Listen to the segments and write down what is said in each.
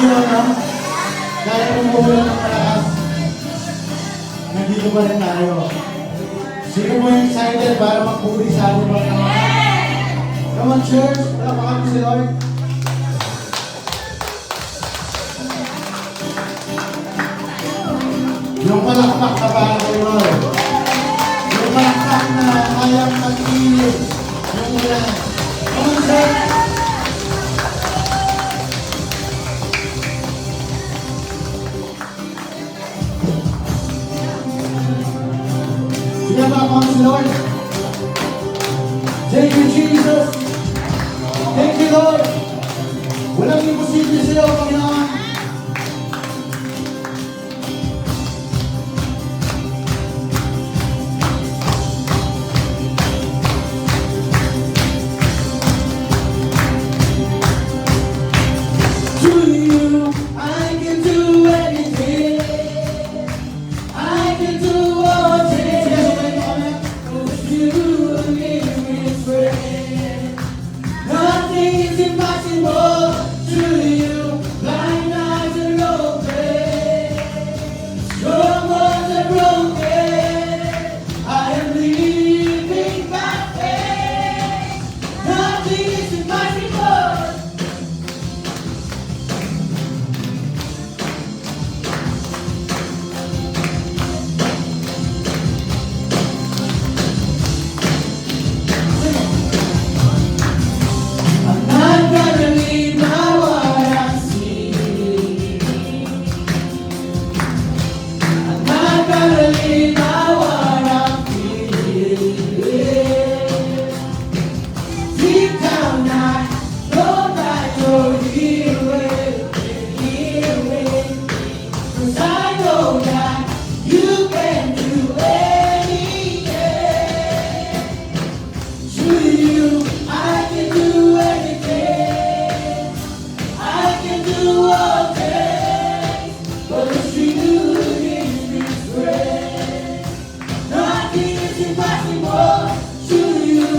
nyo, no? Kaya umuulan ng malakas. Nandito pa rin tayo. Sino mo yung excited para magpuri sa atin mga naman? Come on, church. Wala pa kami si Lord. Yung palakpak na para kay Lord. Yung palakpak na kayang mag-ilit. Yung ulan. Come on, church. Sige ba ako si Lord? Thank you, Jesus. Thank you, Lord. Walang imposible sa iyo, Panginoon. To you, I can do anything. I can do all things. With you, give me strength. Nothing is impossible to you. Blind eyes are open. Strong walls are broken. I am living by faith. Nothing is impossible. I'm not gonna leave by what I see. I'm not gonna leave by what I'm feeling. Deep down I know that you're here with me. 'Cause I know that you can do anything. To you, I can do anything. I can do all things. But it's you who gives me strength. Nothing is impossible to you.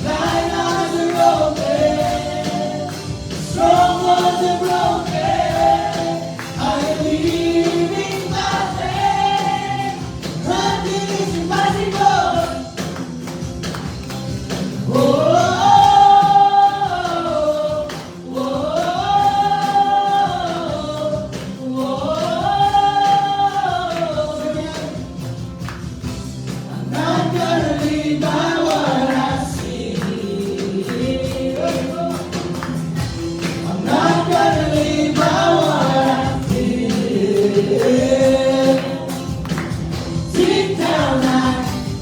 Blind eyes are open. Strong walls are broken. I am living by faith. Nothing is impossible. Oh, oh, oh, I'm not gonna lead by what I see. I'm not gonna lead by what I feel. Deep down I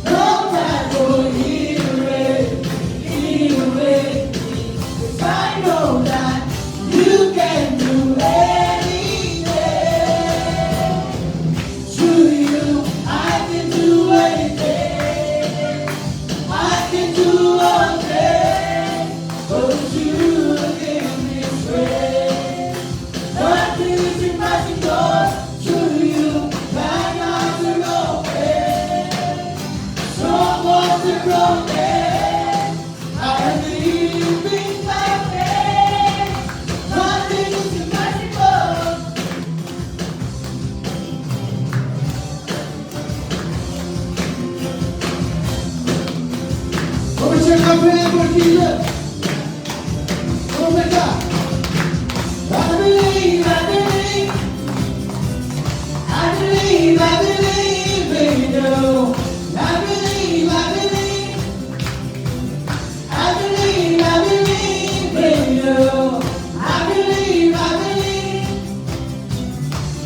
know that you're here with me. 'Cause I know that you can do anything. To you, I can do anything. I can do all things. But you give me strength. Nothing is impossible to you. Blind eyes are open. Strong walls are broken. I am living by faith. Nothing is impossible. Come on, church, I'm praying for Jesus. Come on, make up. I believe, I believe. I believe, I believe in you. I believe, I believe. I believe, I believe in you. I believe, I believe.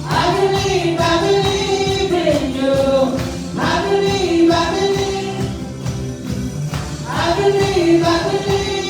I believe, I believe in you. I believe, I believe. I believe, I believe.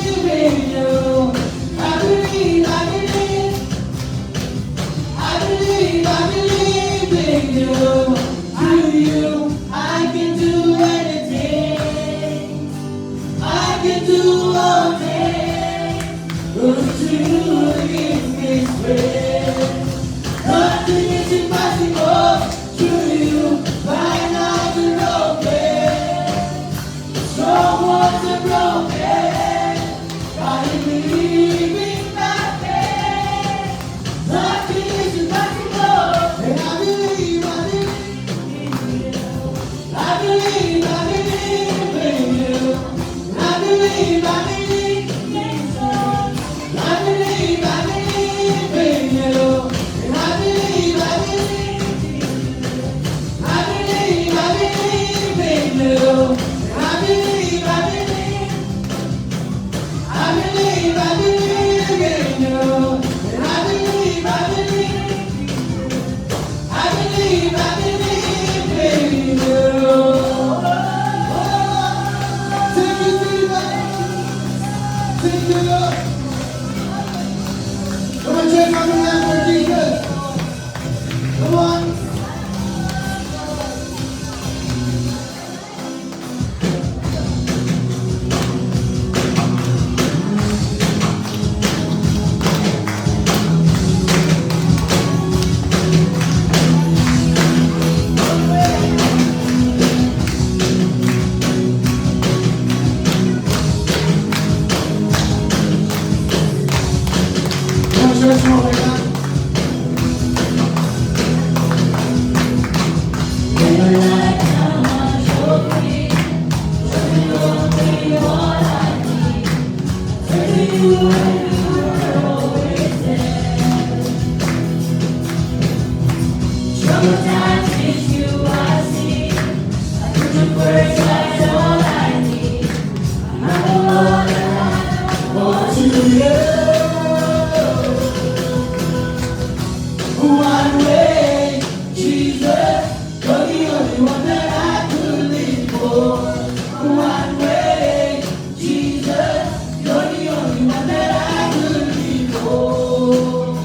one way. Jesus, you're the only one that I believe for.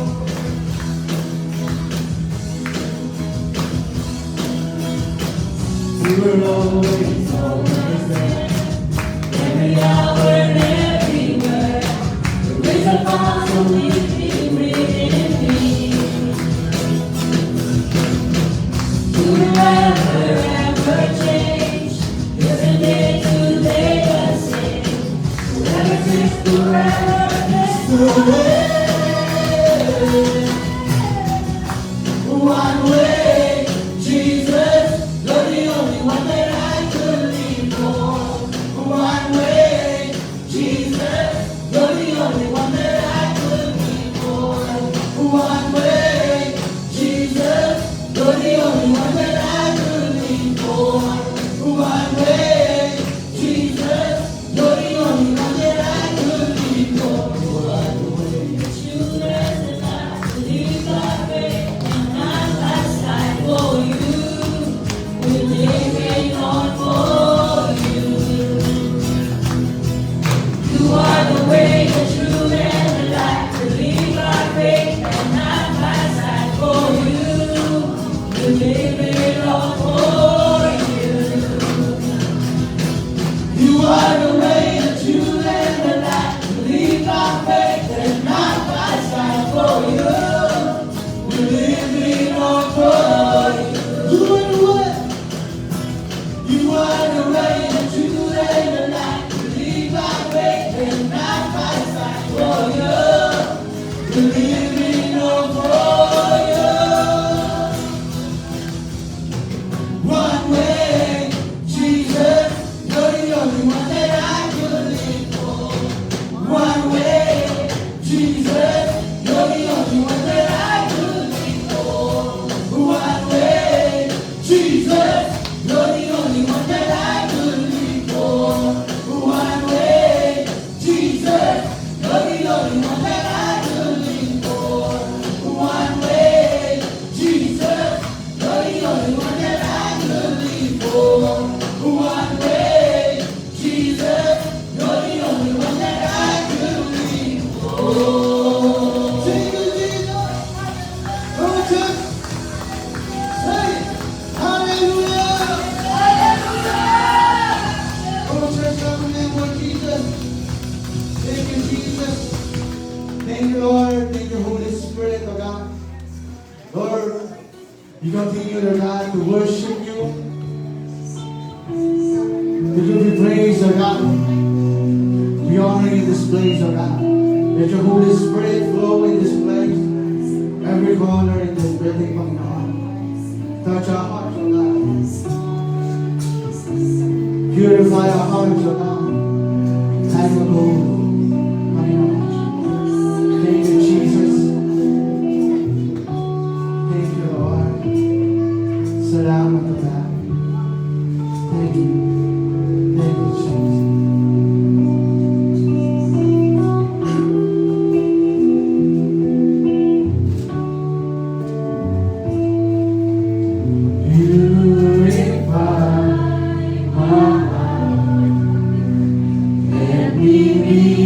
You were always there. Every hour and everywhere. There is a possibility within me. You will never ever change. Every day to day the same. Whatever takes forever, takes away. One way, Jesus, you're the only one that I believe for. One way, Jesus, you're the only one that I believe for. One way, Jesus, you're the only one that I believe for. One way, Jesus, you're the only one that I believe for. One way, you and I believe by faith and not by sight for you. We're living on for you. You are the way, the truth, and the light. Believe by faith and not by sight for you. We live it all for you. You are the way, the truth, and the light. Believe by faith and not by sight for you. We live it all for you. You are the way. You are the way, the truth, and the light. Believe by faith and not by sight for you. We're living on for you. One way, Jesus, you're the only one that I believe for. One way, Jesus, you're the only one that I believe for. One way, Jesus, you're the only one that I believe for. One way, Jesus, you're the only one that I believe for. One way, Jesus, you're the only one that I believe for. One way, Jesus, you're the only one that I believe for. Sing it, Jesus. Come on, church. Say it. Hallelujah. Come on, church. Come on, name Lord Jesus. Thank you, Jesus. Thank you, Lord. Thank you, Holy Spirit, oh God. Lord, we continue, Lord God, to worship you. To give you praise, oh God. We honor you in this place, oh God. Let your Holy Spirit flow in this place. Every corner in this building, Panginoon. Touch our hearts, oh God. Purify our hearts, oh God. Have your glory, Panginoon. Thank you, Jesus. Thank you, Lord. Salamat, oh God. Thank you. Thank you, Jesus. Purify my heart. Let me be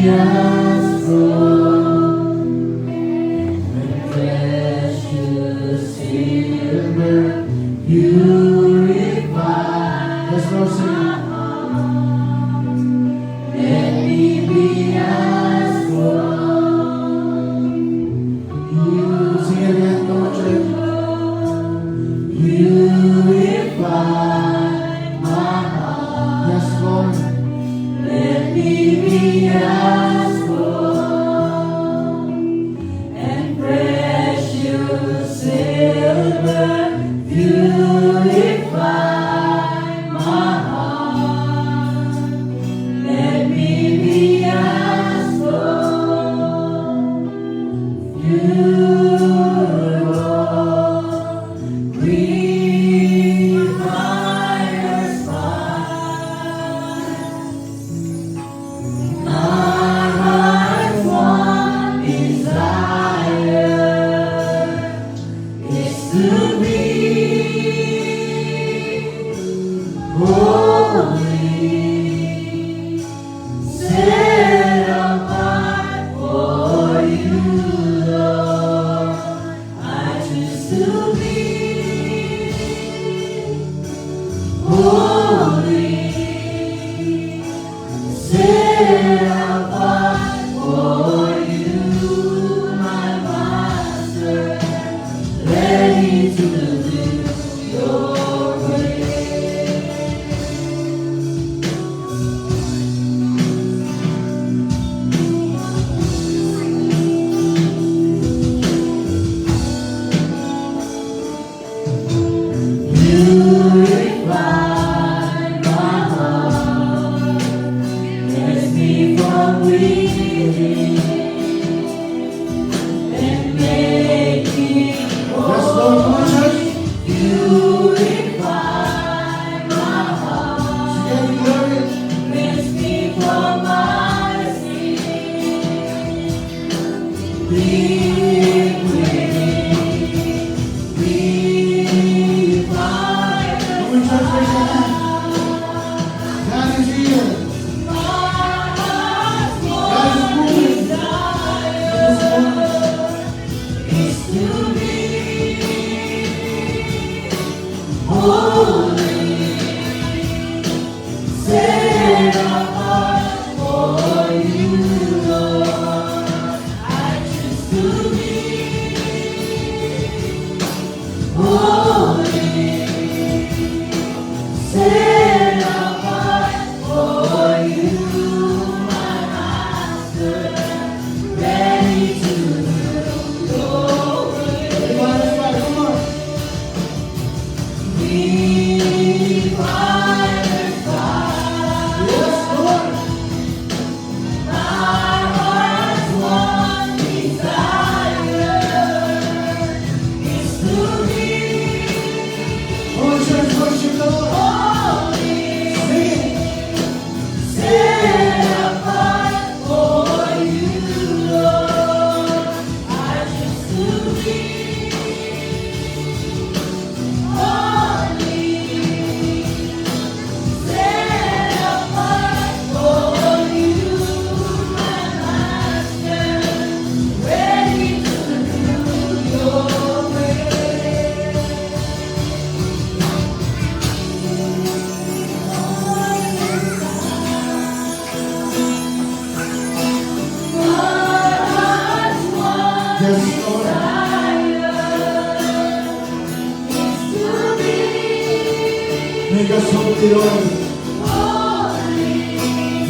holy, Lord.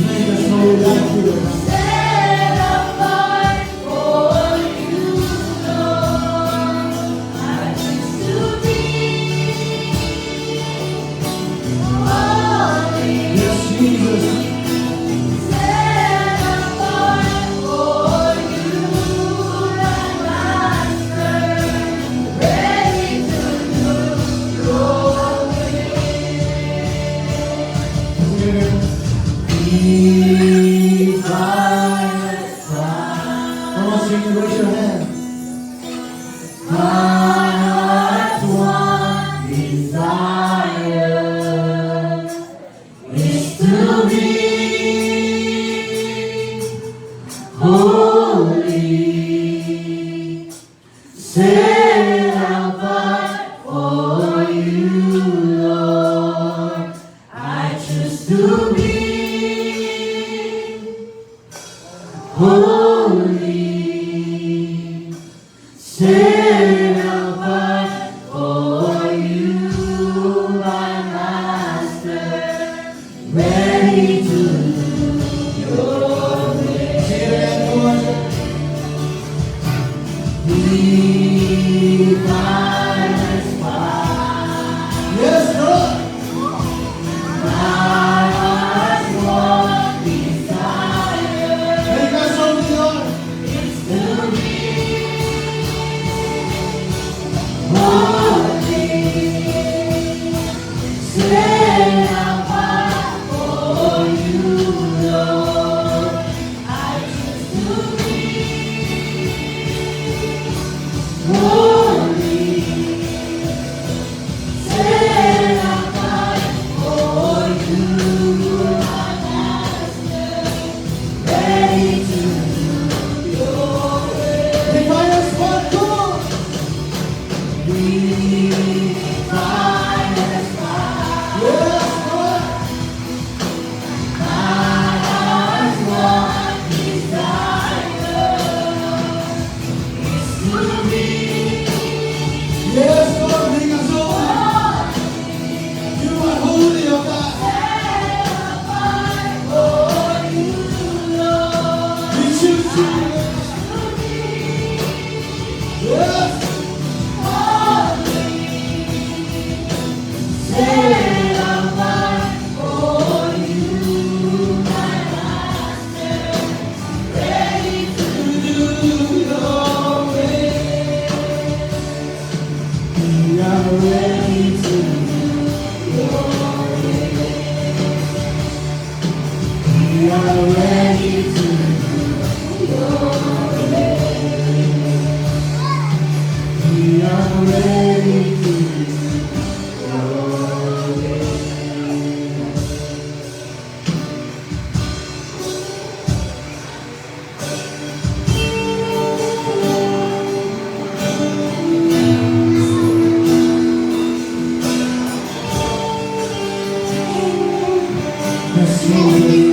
Make us holy like you, Lord. Set apart for you, Lord. I choose to be holy. Yes, Jesus. Set apart for you, my Master. Ready to do your Be by my side. Come on, sing it, raise your hand. My heart's one desire is to be holy, set apart for you, Lord. I choose to be holy, set apart for you, my Master, ready to do your will. Be by my side. Yes, Lord. My heart's one desire. Make us holy, Lord. Is to be holy, set apart for you, Lord. I choose to be holy, set apart for you, my Master, ready to do your will. Define us, Lord, come on. Define us, Lord. Yes, Lord. My heart's one desire is to be. Yes, Lord, make us holy. You are holy, oh God. We choose to be. Yes. Set apart for you, my Master, ready to do your will. We are ready to do your will. We are ready to do your will. We are ready to do your will. Yes, Lord.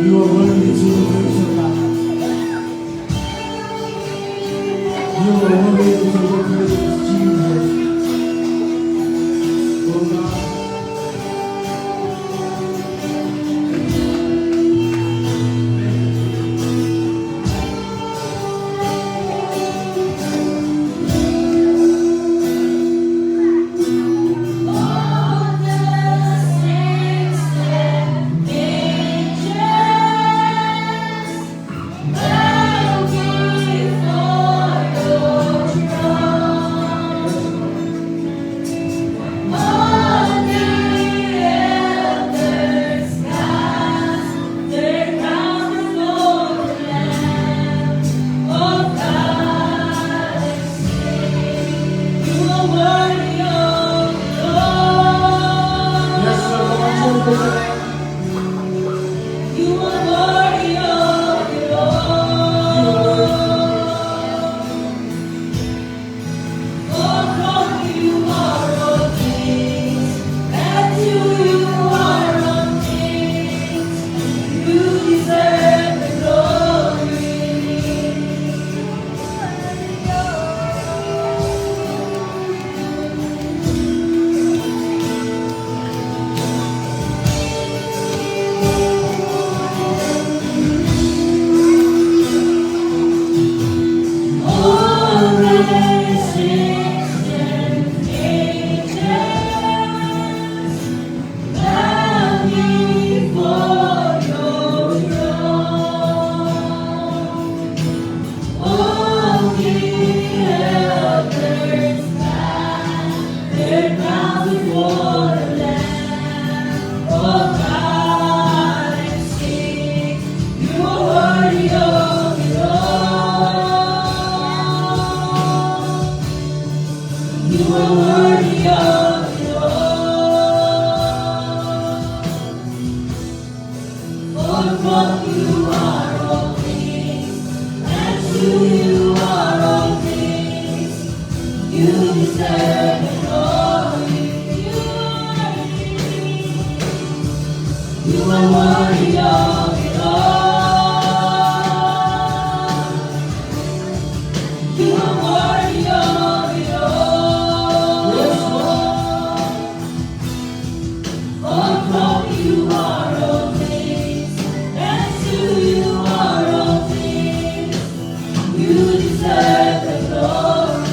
You are worthy to be praised, O God. You are worthy to be praised, Jesus. Oh God. You are worthy of it all. For from you are all things, and to you are all things. You deserve the glory. You are worthy of it all. You are worthy of it all. Yes, Lord. For from you are all things, and to you are all things. You deserve the glory.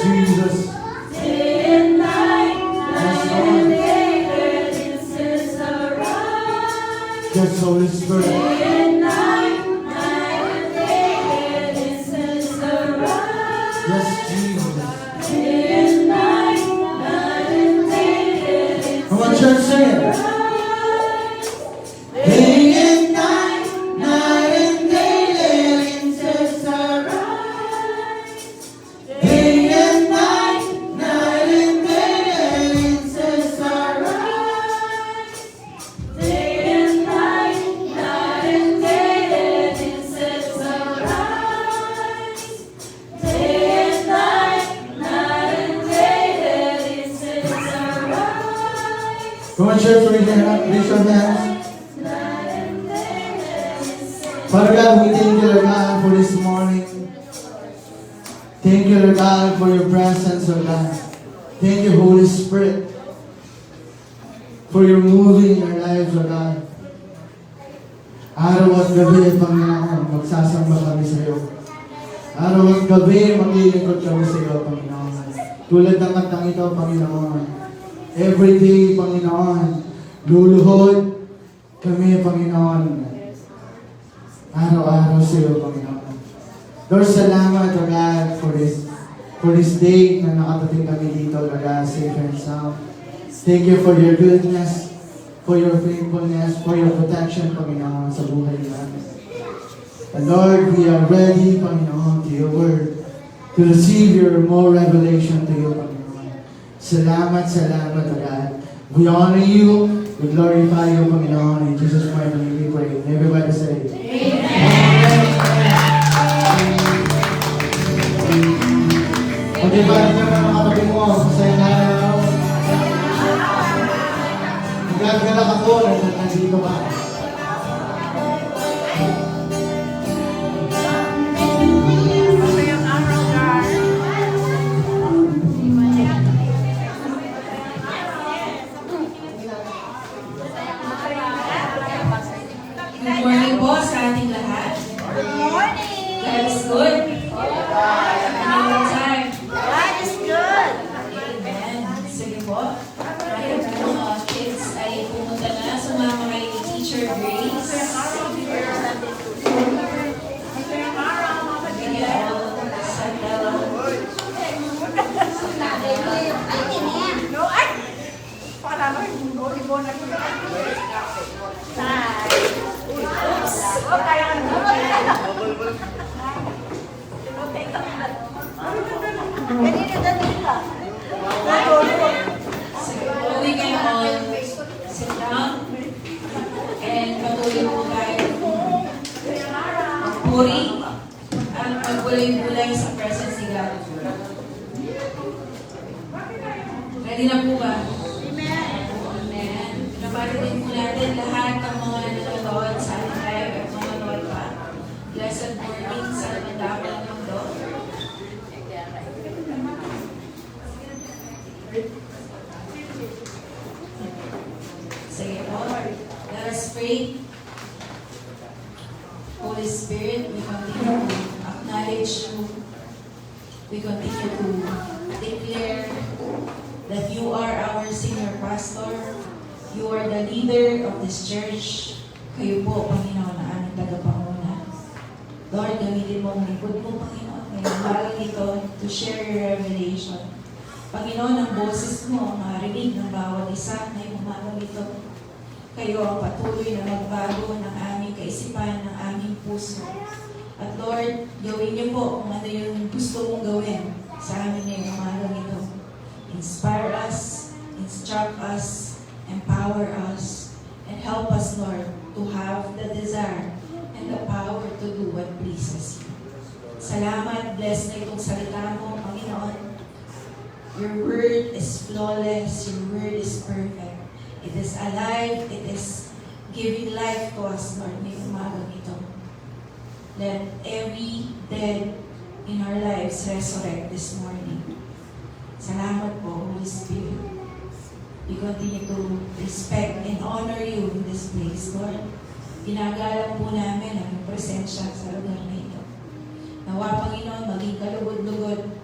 Jesus. Day and night, night and day, let incense arise. Yes, Holy Spirit. Day and night, night and day, let incense arise. Yes, Jesus. Day and night, night and day, let incense Come on, church, sing it. arise. Day and night, night and day, let incense arise. Day and night, night and day, let incense arise. Day and night, night and day, let incense arise. Day and night, night and day, let incense arise. Come on, church, raise your hands. Night and day, let incense. Father God, we thank you, Lord God, for this morning. Thank you, Lord God, for your presence, Lord God. Thank you, Holy Spirit, for your moving in our lives, Lord God. Araw at gabi, Panginoon, magsasamba kami sa iyo. Araw at gabi, maglilingkod kami sa iyo, Panginoon. Tulad ng kantang ito, Panginoon. Every day, Panginoon, luluhod kami, Panginoon. Araw-araw sa iyo, Panginoon. Lord, salamat, Lord God, for this day na nakatating kami dito, Lord God, safe and sound. Thank you for your goodness, for your faithfulness, for your protection, Panginoon, sa buhay namin. And Lord, we are ready, Panginoon, to your word, to receive your more revelation to you, Panginoon. Salamat, salamat, Lord God. We honor you, we glorify you, Panginoon. In Jesus' mighty name we pray. And everybody say, okay, balik naman ang mga kapatid mo. Masaya na araw. Nagagagalak ako na nandito ka. Good morning po sa ating lahat. Good morning! God is good. All the time. God is good. Amen. Sige po. Ating mga kids ay pumunta na. Sumama kay Teacher Grace. No, ay! Para mo, ibo na ko. Oops. Oh, kaya ka na. Kanina dati ka. Sige po. We can all sit down. And patuloy po tayo magpuri at magbulay-bulay sa presence ni God. Ready na po ba? Amen. Naparinig po natin lahat ng mga nanonood sa ating live at mga nanonood pa. Blessed morning sa mandamang mundo. Sige po. Let us pray. Holy Spirit, we continue to acknowledge you. We continue to declare that you are our senior pastor. You are the leader of this church. Kayo po, Panginoon, na aming tagapanguna. Lord, gamitin mo ang likod mo, Panginoon, ngayong araw ito to share your revelation. Panginoon, ang boses mo, ang marinig ng bawat isa ngayong umagang ito. Kayo ang patuloy na magbago ng aming kaisipan, ng aming puso. At Lord, gawin niyo po kung ano yung gusto mong gawin sa amin ngayong umagang ito. Inspire us, instruct us, empower us, and help us, Lord, to have the desire and the power to do what pleases you. Salamat, bless na itong salita mo, Panginoon. Your word is flawless, your word is perfect. It is alive, it is giving life to us, Lord, ngayong umagang ito. Let every dead in our lives resurrect this morning. Salamat po, Holy Spirit. We continue to respect and honor you in this place, Lord. Ginagalang po namin ang iyong presensya sa lugar na ito. Nawa, Panginoon, maging kalugod-lugod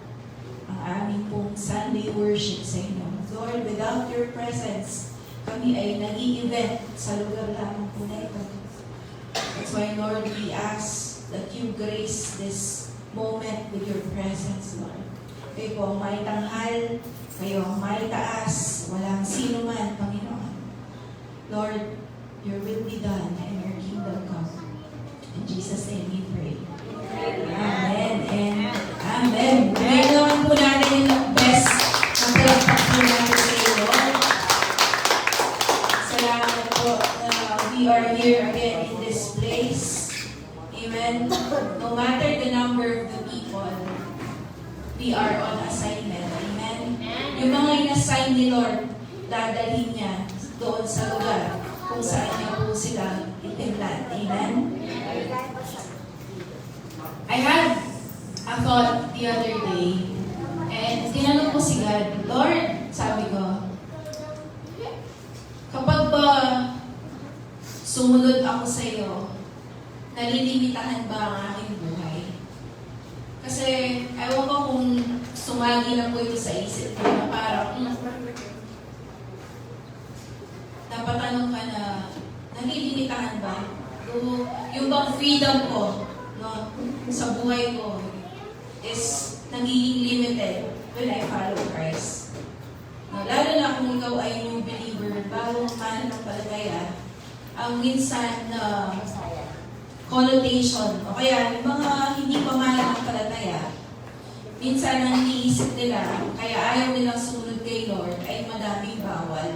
ang aming pong Sunday worship sa inyo. Lord, without your presence, kami ay nag-i-event sa lugar lamang po na ito. That's why, Lord, we ask that you grace this moment with your presence, Lord. Kayo po ang may tanghal, kayo ang may taas, walang sino man, Panginoon. Lord, your will be done and your kingdom come. In Jesus' name we pray. Amen and amen. Ngayon naman po natin yung best na palagpak po natin sa iyo, Lord. Salamat po na we are here again in this place. Amen. No matter the number of the people, we are on assignment. Amen. Yung mga in-assign ni Lord, dadalhin niya doon sa lugar kung saan niya po sila itinlan. Amen. I had a thought the other day, and tinanong ko si God, Lord, sabi ko, kapag ba sumunod ako sa iyo, nalilimitahan ba ang aking buhay? Kasi, ewan ko kung sumagi na po ito sa isip ko na parang, napatanong ka na, nalilimitahan ba? Yung bang freedom ko, no, sa buhay ko is nagiging limited when I follow Christ. No, lalo na kung ikaw ay new believer, bagong mananampalataya, ang minsan na connotation, o kaya yung mga hindi pa mananampalataya, minsan ang iniisip nila, kaya ayaw nilang sumunod kay Lord, ay madaming bawal.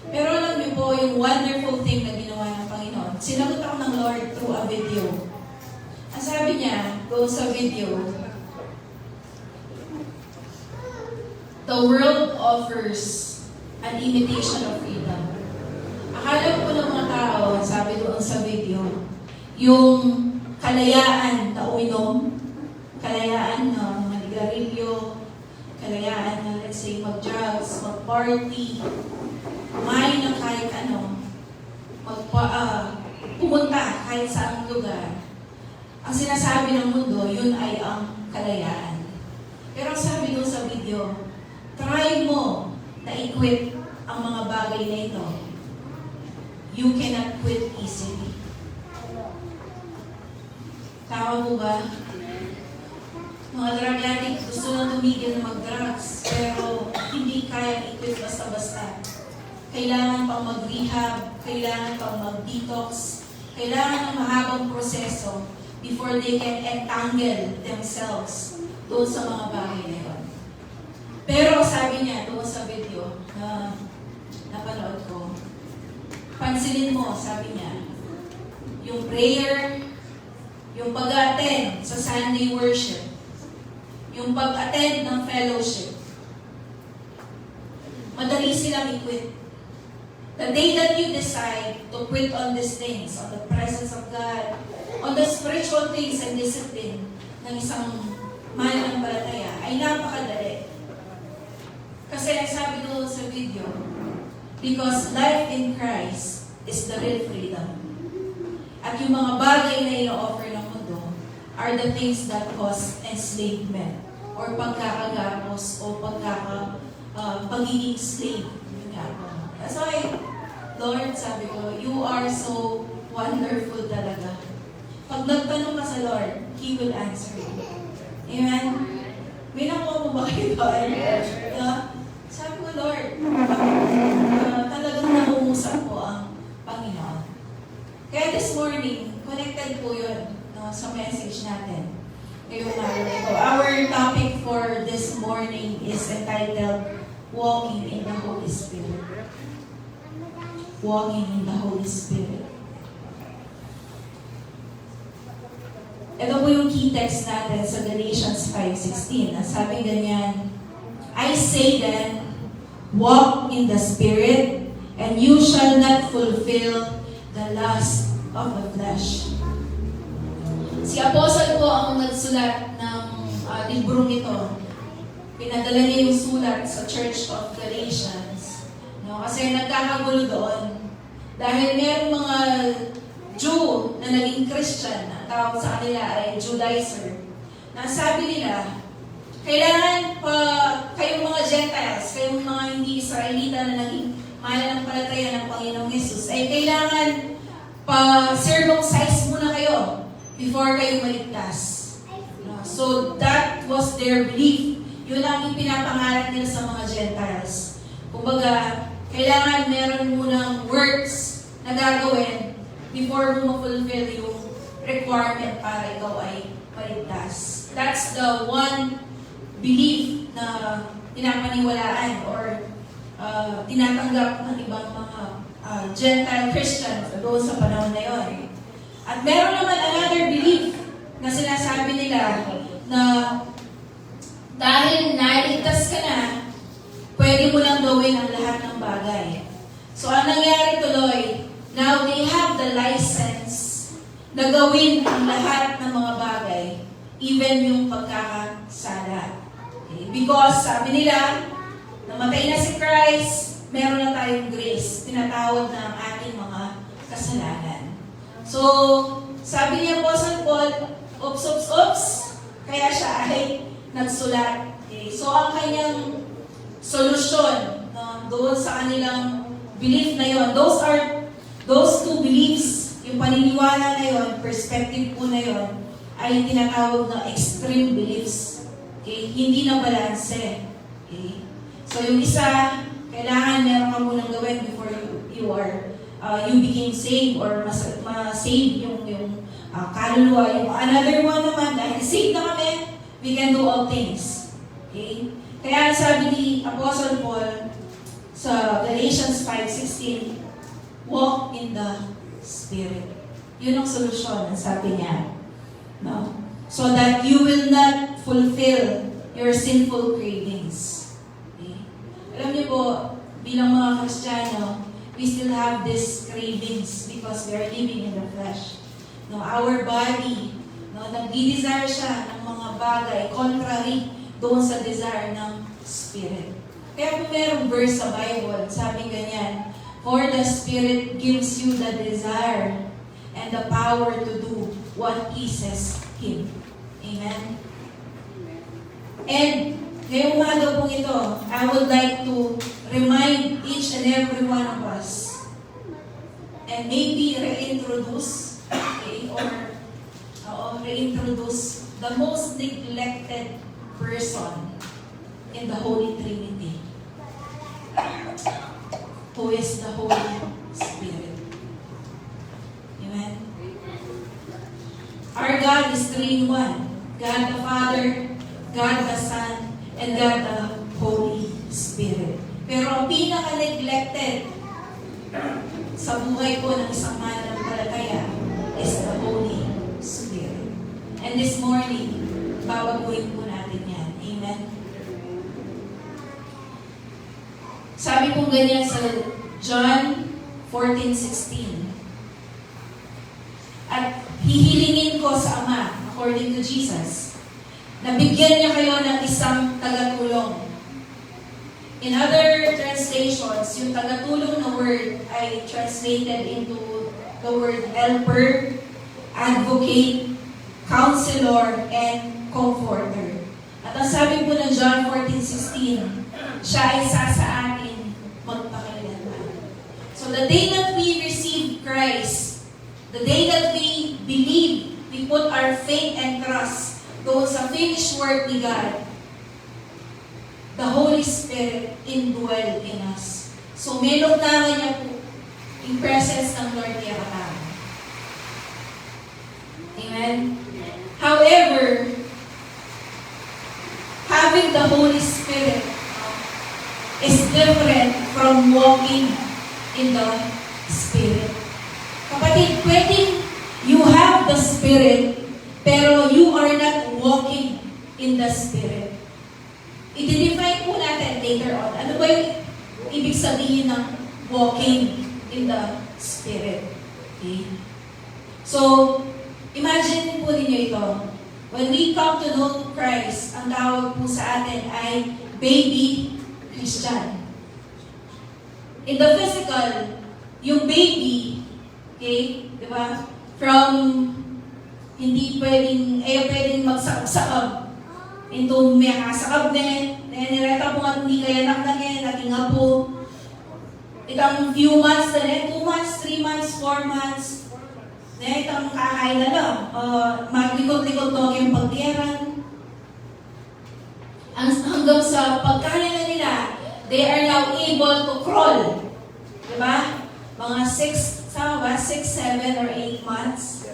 Pero alam niyo po, yung wonderful thing na ginawa ng Panginoon, sinagot ako ng Lord through a video. Ang sabi niya, doon sa video, the world offers an imitation of freedom. Akala ko ng mga tao, sabi doon sa video, yung kalayaan na uminom, kalayaan na manigarilyo, kalayaan na, let's say, mag-drugs, mag-party, kumain ng kahit ano, pumunta kahit saang lugar. Ang sinasabi ng mundo, yun ay ang kalayaan. Pero ang sabi doon sa video, try mo na i-quit ang mga bagay na ito. You cannot quit easily. Tama mo ba? Mga drug addict, gusto na tumigil na mag-drugs, pero hindi kaya i-quit basta-basta. Kailangan pang mag-rehab, kailangan pang mag-detox, kailangan ng mahabang proseso before they can entangle themselves doon sa mga bagay na yun. Pero sabi niya doon sa video na napanood ko, pansinin mo, sabi niya, yung prayer, yung pag-attend sa Sunday worship, yung pag-attend ng fellowship, madali silang i-quit. The day that you decide to quit on these things, on the presence of God, on the spiritual things and discipline ng isang mananampalataya, ay napakadali. Kasi sabi doon sa video, because life in Christ is the real freedom. At yung mga bagay na i-offer ng mundo are the things that cause enslavement or pagkakagapos o pagiging slave. That's why, Lord, sabi ko, you are so wonderful talaga. Pag nagtanong ka sa Lord, He will answer you. Amen? May nakuha mo ba kayo doon? Sabi ko, Lord, talagang nangungusap po ang Panginoon. Kaya this morning, connected po yun sa message natin. Ngayong araw na ito. Our topic for this morning is entitled, Walking in the Holy Spirit. Walking in the Holy Spirit. Ito po yung key text natin sa Galatians 5:16. Ang sabi ganyan, I say then, walk in the Spirit, and you shall not fulfill the lust of the flesh. Si Apostle po ang nagsulat ng librong ito. Pinadala niya yung sulat sa Church of Galatians. No? Kasi nagkakagulo doon. Dahil mayroong mga Jew na naging Christian, ang tawag sa kanila ay Judaizer, na sabi nila, kailangan pa kayong mga Gentiles, kayong mga hindi Israelita na naging mananampalataya ng Panginoong Yesus, ay kailangan pa-circumcise muna kayo before kayo maligtas. So that was their belief. Yun ang ipinapangalan nila sa mga Gentiles. Kumbaga, kailangan meron munang works na gagawin before mo ma-fulfill yung requirement para ikaw ay maligtas. That's the one belief na pinapaniwalaan or tinatanggap ng ibang mga Gentile Christians doon sa panahon na yon. At meron naman another belief na sinasabi nila na dahil naligtas ka na, pwede mo lang gawin ang lahat ng bagay. So, ang nangyari tuloy, now they have the license na gawin ang lahat ng mga bagay, even yung pagkakasala. Okay? Because, sabi nila, namatay na si Christ, meron na tayong grace, tinatawad na ang ating mga kasalanan. So, sabi niya po sa Paul, oops, kaya siya ay nagsulat. Okay? So, ang kanyang solusyon doon sa kanilang belief na yon, those two beliefs, yung paniniwala na yon, perspective po na yon, ay tinatawag na extreme beliefs. Okay? Hindi na balanse. Okay? So, yung isa, kailangan meron ka munang gawin before you became saved or ma-save yung kaluluwa. Yung another one naman, dahil saved na kami, we can do all things. Okay? Kaya sabi ni Apostle Paul sa Galatians 5:16, walk in the Spirit. Yun ang solusyon, ang sabi niya. No? So that you will not fulfill your sinful cravings. Okay? Alam niyo po, bilang mga Kristiyano, we still have these cravings because we are living in the flesh. No, our body, no, nag-desire siya ng mga bagay contrary doon sa desire ng Spirit. Kaya kung merong verse sa Bible, sabi ganyan, for the Spirit gives you the desire and the power to do what pleases Him. Amen? And ngayong umaga pong ito, I would like to remind each and every one of us and maybe reintroduce, okay, or reintroduce the most neglected person in the Holy Trinity, who is the Holy Spirit. Amen? Our God is three in one. God the Father, God the Son, and God the Holy Spirit. Pero ang pinaka-neglected sa buhay po ng isang mananampalataya is the Holy Spirit. And this morning, babaguhin po natin yan. Amen? Sabi po ganyan sa John 14:16. At hihilingin ko sa Ama, according to Jesus, na bigyan niya kayo ng isang tagatulong. In other translations, yung tagatulong na word ay translated into the word helper, advocate, counselor, and comforter. At ang sabi po ng John 14:16, siya ay sa atin magpakailanman. So the day that we receive Christ, the day that we believe, we put our faith and trust doon sa finished work ni God, the Holy Spirit indwell in us. So may lugtangan niya po in presence ng Lord niya katama. Amen? However, having the Holy Spirit is different from walking in the Spirit. Kapatid, pwedeng you have the Spirit, pero you are not walking in the Spirit. I-define po natin later on. Ano ba yung ibig sabihin ng walking in the Spirit? Okay? So, imagine po ninyo ito. When we come to know Christ, ang tawag po sa atin ay baby Christian. In the physical, yung baby, okay, di ba? From hindi pwedeng magsakab into may kasakab ne, nireta po nga hindi kaya naknagin, nating nga po. Itang few months na ne, 2 months, 3 months, 4 months, ne, itang kahay na lang, maglikot-likot to yung pagtiyaran. Hanggang sa pagkaya na nila, they are now able to crawl. Diba? Mga 6, 7 or 8 months.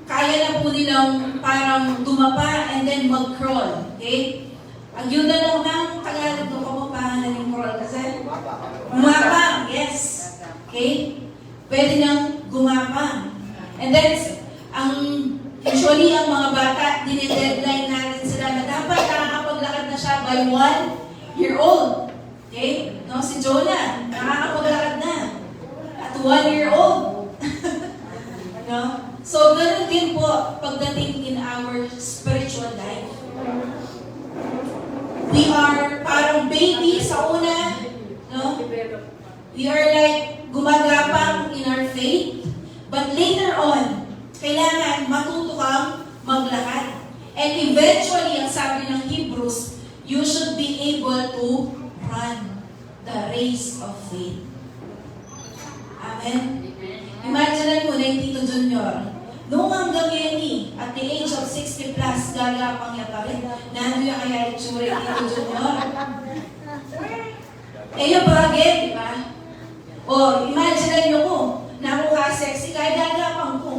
Kaya na po nilang parang tumapa and then mag-crawl. Okay? Ang yun na lang ng Tagalog ko mo pa na yung crawl kasi gumapang. Yes. Okay? Pwede nang gumapang. And then, usually ang mga bata, dine-deadline natin sila na dapat nakakapaglakad na siya by 1 year old. Okay? No, si Jonah, nakakapaglakad na. At 1 year old. No? So, ganun din po pagdating in our spiritual life. We are parang baby sa una. No? We are like gumagapang in our faith. But later on, kailangan matuto kang maglakad. And eventually, ang sabi ng Hebrews, you should be able to run the race of faith. Amen? Imagine mo na yung Tito Junior. Noong hanggang yan at the age of 60 plus, gagapang niya pa rin. Nando yung kaya itsura yung Tito Junior. Eh yung bagay, di ba? O, imagine nyo ko, na ako ka-sexy, kaya gagapang ko.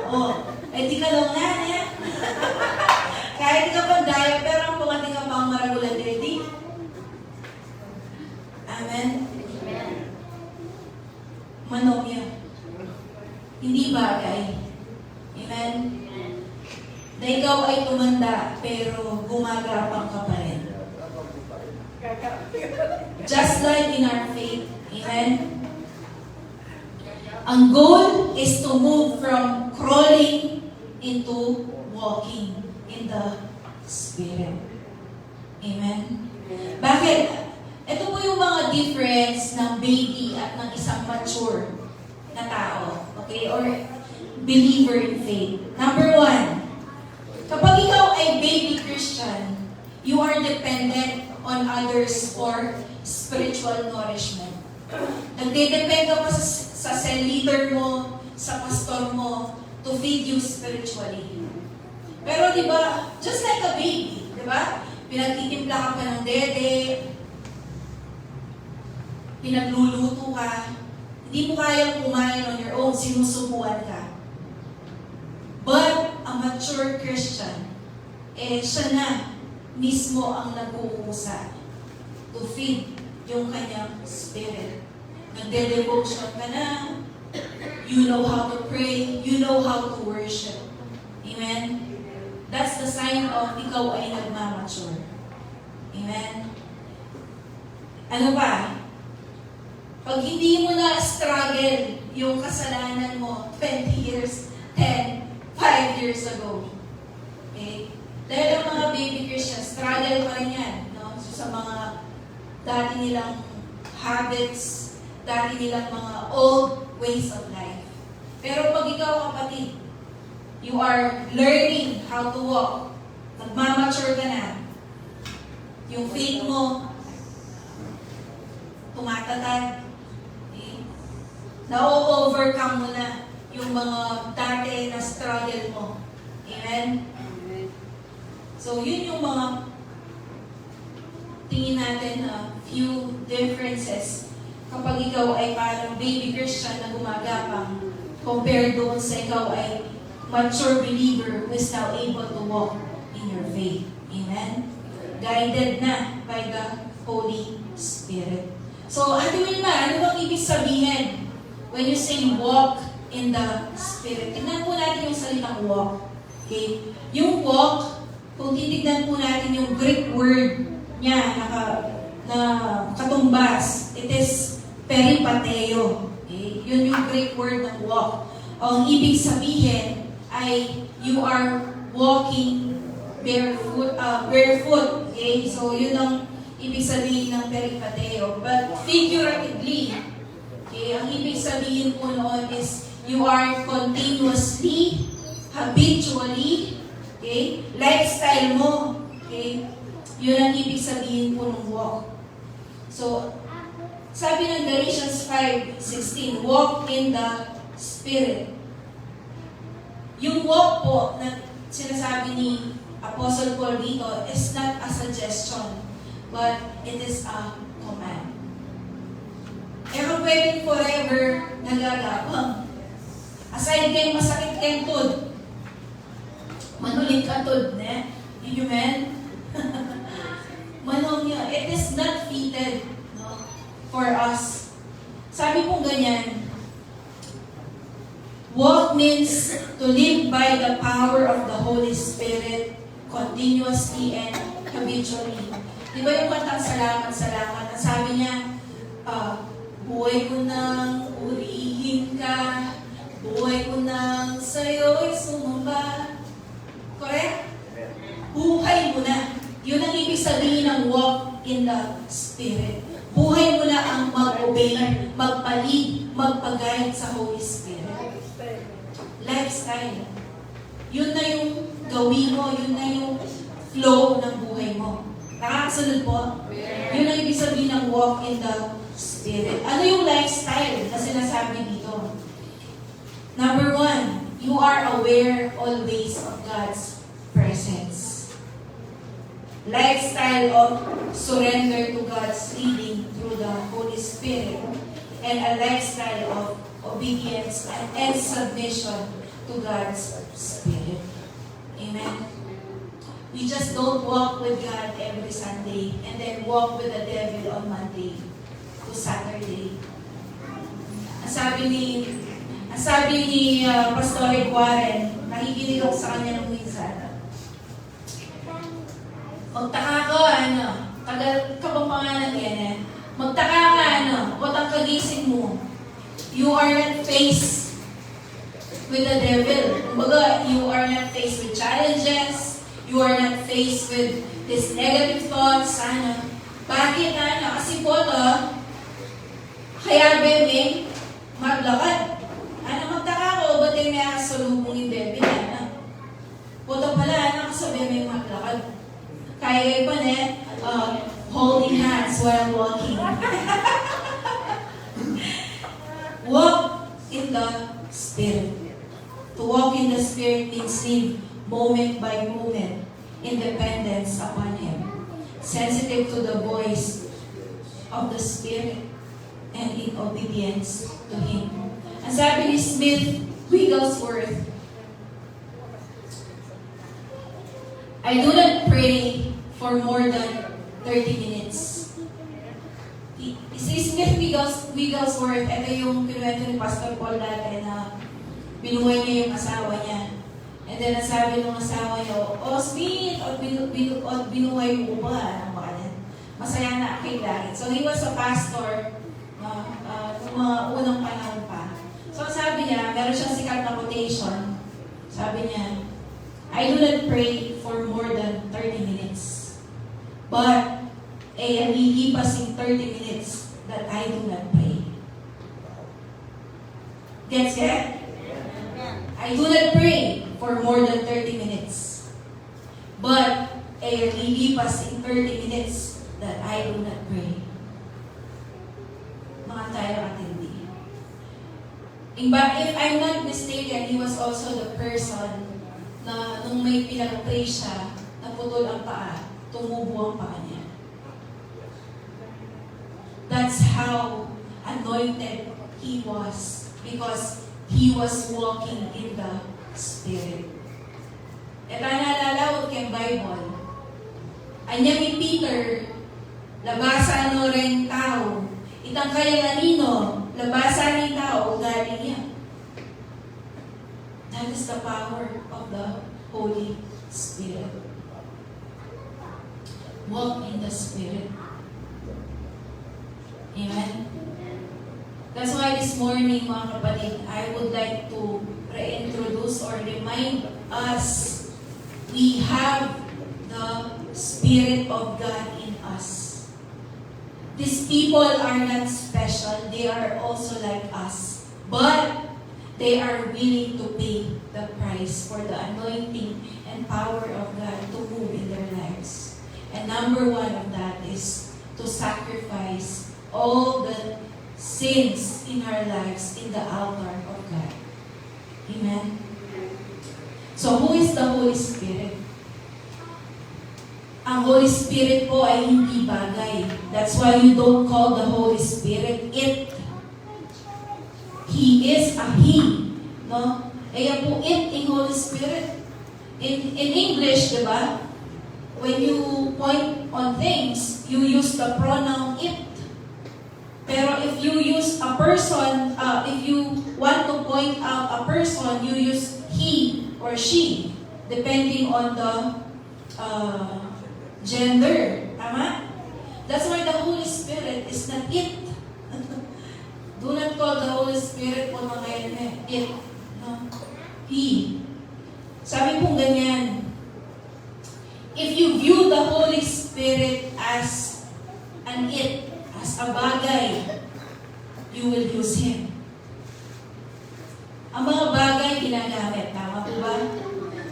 O, eh di ka lang na, eh. Kahit di ka pang diet, pero ang pumating ka pang maragulan ready. Amen? Manok yan. Hindi bagay. Amen? Na ikaw ay tumanda, pero gumagapang ka pa rin. Just like in our faith. Amen? Ang goal is to move from crawling into walking in the Spirit. Amen? Bakit? Ito po yung mga difference ng baby at ng isang mature na tao. Okay? Or believer in faith. Number 1, kapag ikaw ay baby Christian, you are dependent on others for spiritual nourishment. Nagdedepend ka pa sa cell leader mo, sa pastor mo, to feed you spiritually. Pero di ba, just like a baby, di ba? Pinagtitimpla ka pa ng dede, pinagluluto ka, hindi mo kayang kumain on your own, sinusubuan ka. But a mature Christian, siya na mismo ang nag-uusa to feed yung kanyang spirit. Nagde-devotion ka na, you know how to pray, you know how to worship. Amen? That's the sign of ikaw ay nagmamature. Amen? Ano ba? Pag hindi mo na struggle yung kasalanan mo 20 years, 10, 5 years ago. Okay? Dahil ang mga baby Christians, struggle pa rin yan. No? So, sa mga dati nilang habits, dati nilang mga old ways of life. Pero pag ikaw, kapatid, you are learning how to walk, nagmamature ka na, yung faith mo, tumatatag, okay? Na-overcome mo na yung mga dati na struggle mo. Amen? So, yun yung mga tingin natin na few differences kapag ikaw ay parang baby Christian na gumagapang compared doon sa ikaw ay mature believer who is now able to walk in your faith. Amen? Guided na by the Holy Spirit. So, Ate Wilma, ano bang ibig sabihin when you say walk in the Spirit? Tignan po natin yung salitang walk. Okay? Yung walk, kung titignan po natin yung Greek word niya na katumbas, it is peripateo. Okay? Yun yung Greek word ng walk. Ang ibig sabihin ay you are walking barefoot. Okay? So, yun ang ibig sabihin ng peripateo. But figuratively, okay, ang ibig sabihin po noon is you are continuously, habitually, okay, lifestyle mo Okay? Yun ang ibig sabihin po ng walk. So, sabi ng Galatians 5:16, walk in the Spirit. Yung walk po na sinasabi ni Apostle Paul dito is not a suggestion, but it is a command. Pero pwedeng forever nagagapang. Aside kay masakit kay tud, manulit ka tud, ne? Yun men? Manong niya, it is not fitted, no, for us. Sabi pong ganyan, walk means to live by the power of the Holy Spirit continuously and habitually. Di ba yung kantang salamat, salamat? Ang sabi niya, buhay ko nang urihin ka, buhay ko nang sa'yo'y sumamba. Correct? Buhay mo na. Yun ang ibig sabihin ng walk in the Spirit. Buhay mo na ang mag-obey, magpalig, magpag-guide sa Holy Spirit. Lifestyle. Yun na yung gawin mo, yun na yung flow ng buhay mo. Nakakasunod po? Yun ang ibig sabihin ng walk in the Spirit. Ano yung lifestyle na sinasabi dito? Number 1, you are aware always of God's presence. Lifestyle of surrender to God's leading through the Holy Spirit, and a lifestyle of obedience and submission to God's Spirit. Amen. We just don't walk with God every Sunday and then walk with the devil on Monday to Saturday. Ang sabi ni Pastor Warren, nakikinig ako sa kanya nung minsan. Magtaka ko, tagal ka bang pangalan yan eh? Magtaka ka, otang kagising mo. You are not faced with the devil. Kumbaga, you are not faced with challenges. You are not faced with these negative thoughts. Bakit, Kasi po to, kaya bebe, maglakad. Magtaka ko, ba't yung may akasalubong yung bebe na? Puto pala, kasi bebe maglakad. Kaya pa holding hands while walking. Walk in the Spirit. To walk in the Spirit means live moment by moment, independence upon Him, sensitive to the voice of the Spirit, and in obedience to Him. Ang sabi ni Smith Wigglesworth, I do not pray for more than 30 minutes. Si Smith Wigglesworth, ito yung kinuwento ni Pastor Paul dati na binuhay niya yung asawa niya. And then, nasabi ng asawa niya, Smith, binuhay mo ba? Masaya na aking langit. So, he was a pastor nung mga unang panahon pa. So, sabi niya, meron siyang sikat na quotation. Sabi niya, I do not pray for more than 30 minutes. But, lilipasing 30 minutes that I do not pray. Gets it? I do not pray for more than 30 minutes. But, lilipasing 30 minutes that I do not pray. Mga tayo atindi. If I'm not mistaken, he was also the person na nung may pinag-pray siya, naputol ang paa, tumubo ang paa niya. That's how anointed he was, because he was walking in the Spirit. Ito naalala ko kay Bible. Anya ni Peter, labasa no rin tao. Itang kaya kanino, labasa ni tao, galing niya. That is the power of the Holy Spirit. Walk in the Spirit. Amen? That's why this morning, mga kapatid, I would like to reintroduce or remind us, we have the Spirit of God in us. These people are not special. They are also like us. But they are willing to pay the price for the anointing and power of God to move in their lives. number one of that is to sacrifice all the sins in our lives in the altar of God. Amen? So, who is the Holy Spirit? Ang Holy Spirit po ay hindi bagay. That's why you don't call the Holy Spirit it. He is a He. No? Kaya po it in Holy Spirit. In English, di ba? When you point on things, you use the pronoun it. Pero if you use a person, if you want to point out a person, you use he or she, depending on the gender. Tama? That's why the Holy Spirit is not it. Do not call the Holy Spirit po mga it. No? He. Sabi pong ganyan, if you view the Holy Spirit as an it, as a bagay, you will use Him. Ang mga bagay ginagamit. Tama po ba?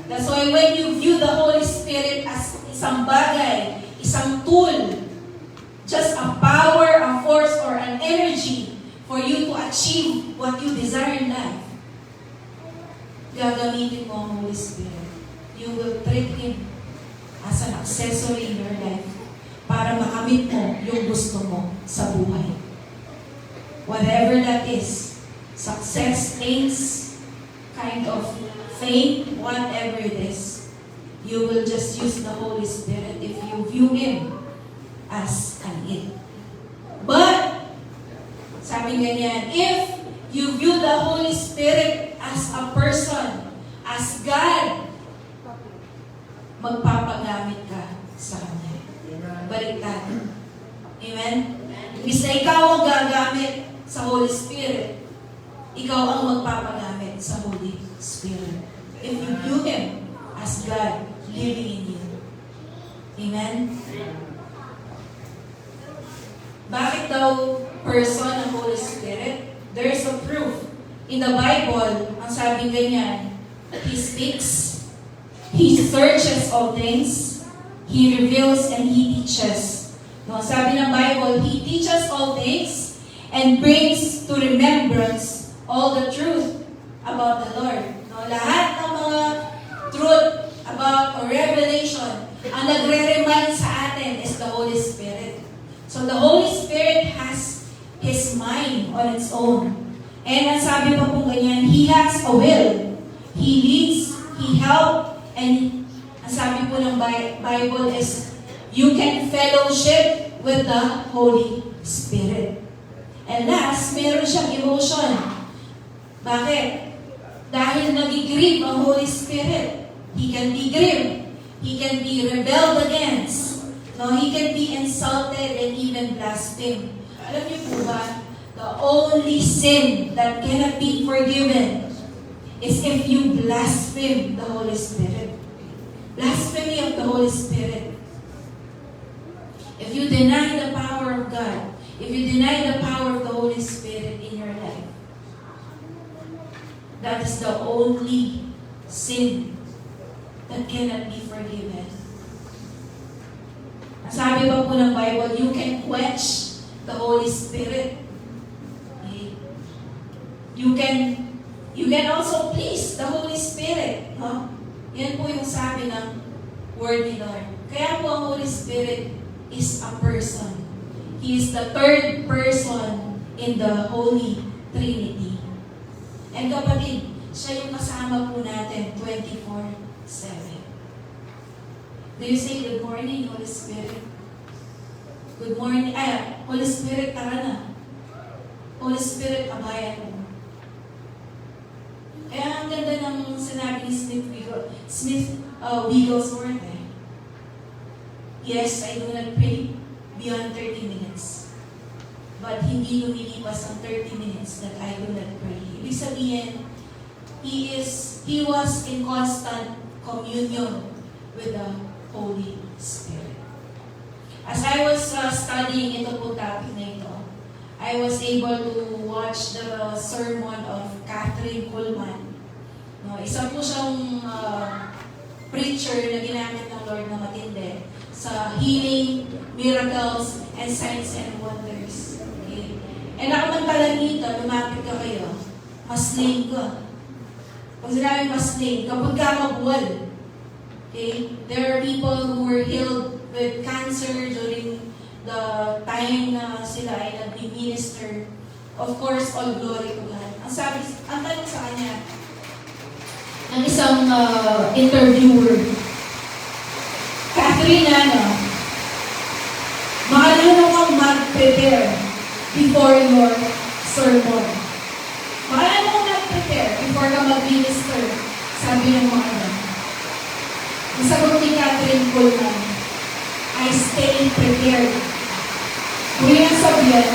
That's why when you view the Holy Spirit as isang bagay, isang tool, just a power, a force, or an energy for you to achieve what you desire in life, gagamitin mo ang Holy Spirit. You will treat Him as an accessory in your life para makamit mo yung gusto mo sa buhay. Whatever that is, success, things, kind of fame, whatever it is, you will just use the Holy Spirit if you view Him as an it. But, sabi ganyan, if you view the Holy Spirit as a person, as God, magpapagamit ka sa Kanya. Baliktad. Amen? Imbis na ikaw ang gagamit sa Holy Spirit, ikaw ang magpapagamit sa Holy Spirit. If you view Him as God living in you. Amen? Bakit daw person ang Holy Spirit? There's a proof. In the Bible, ang sabi ganyan, He speaks, He searches all things, He reveals, and He teaches. No, sabi ng Bible, He teaches all things and brings to remembrance all the truth about the Lord. No, lahat ng mga truth about or revelation, ang nagre-remind sa atin is the Holy Spirit. So the Holy Spirit has His mind on its own. And ang sabi pa po ganyan, He has a will. He leads, He helps, and ang sabi po ng Bible is, you can fellowship with the Holy Spirit. And last, meron siyang emotion. Bakit? Dahil nag-grieve ang Holy Spirit. He can be grieved. He can be rebelled against. No, he can be insulted and even blasphemed. Alam niyo po ba, the only sin that cannot be forgiven is if you blaspheme the Holy Spirit. Blasphemy of the Holy Spirit. If you deny the power of God, if you deny the power of the Holy Spirit in your life, that is the only sin that cannot be forgiven. Sabi pa po ng Bible, you can quench the Holy Spirit. Okay? You can also please the Holy Spirit. No? Yan po yung sabi ng Word ni Lord. Kaya po ang Holy Spirit is a person. He is the third person in the Holy Trinity. And kapatid, siya yung kasama po natin 24/7. Do you say good morning, Holy Spirit? Good morning. Holy Spirit, tara na. Holy Spirit, abayan mo. Kaya ang ganda ng sinabi ni Wigglesworth eh. Yes, I do not pray beyond 30 minutes. But hindi lumilipas ang 30 minutes that I do not pray. Ibig sabihin, he was in constant communion with the Holy Spirit. As I was studying ito po topic na ito, I was able to watch the sermon of Catherine Kuhlman. No, isa po siyang preacher na ginamit ng Lord na matindi. sa healing, miracles, and signs and wonders. Okay? And nakamantalan dito, lumapit ka kayo, masling ka. Pag sinabi masling, kapag ka mabuwal, okay? There are people who were healed with cancer during the time na sila ay nag-minister. Of course, all glory to God. Ang tanong sa kanya, ng isang interviewer, Catherine, makalunong kang mag-prepare before your sermon. Makalunong kang mag-prepare before ka mag-minister, sabi ng mga ano. Ang sagot ni Catherine Coleman, I stay prepared. Huli ang sabihan,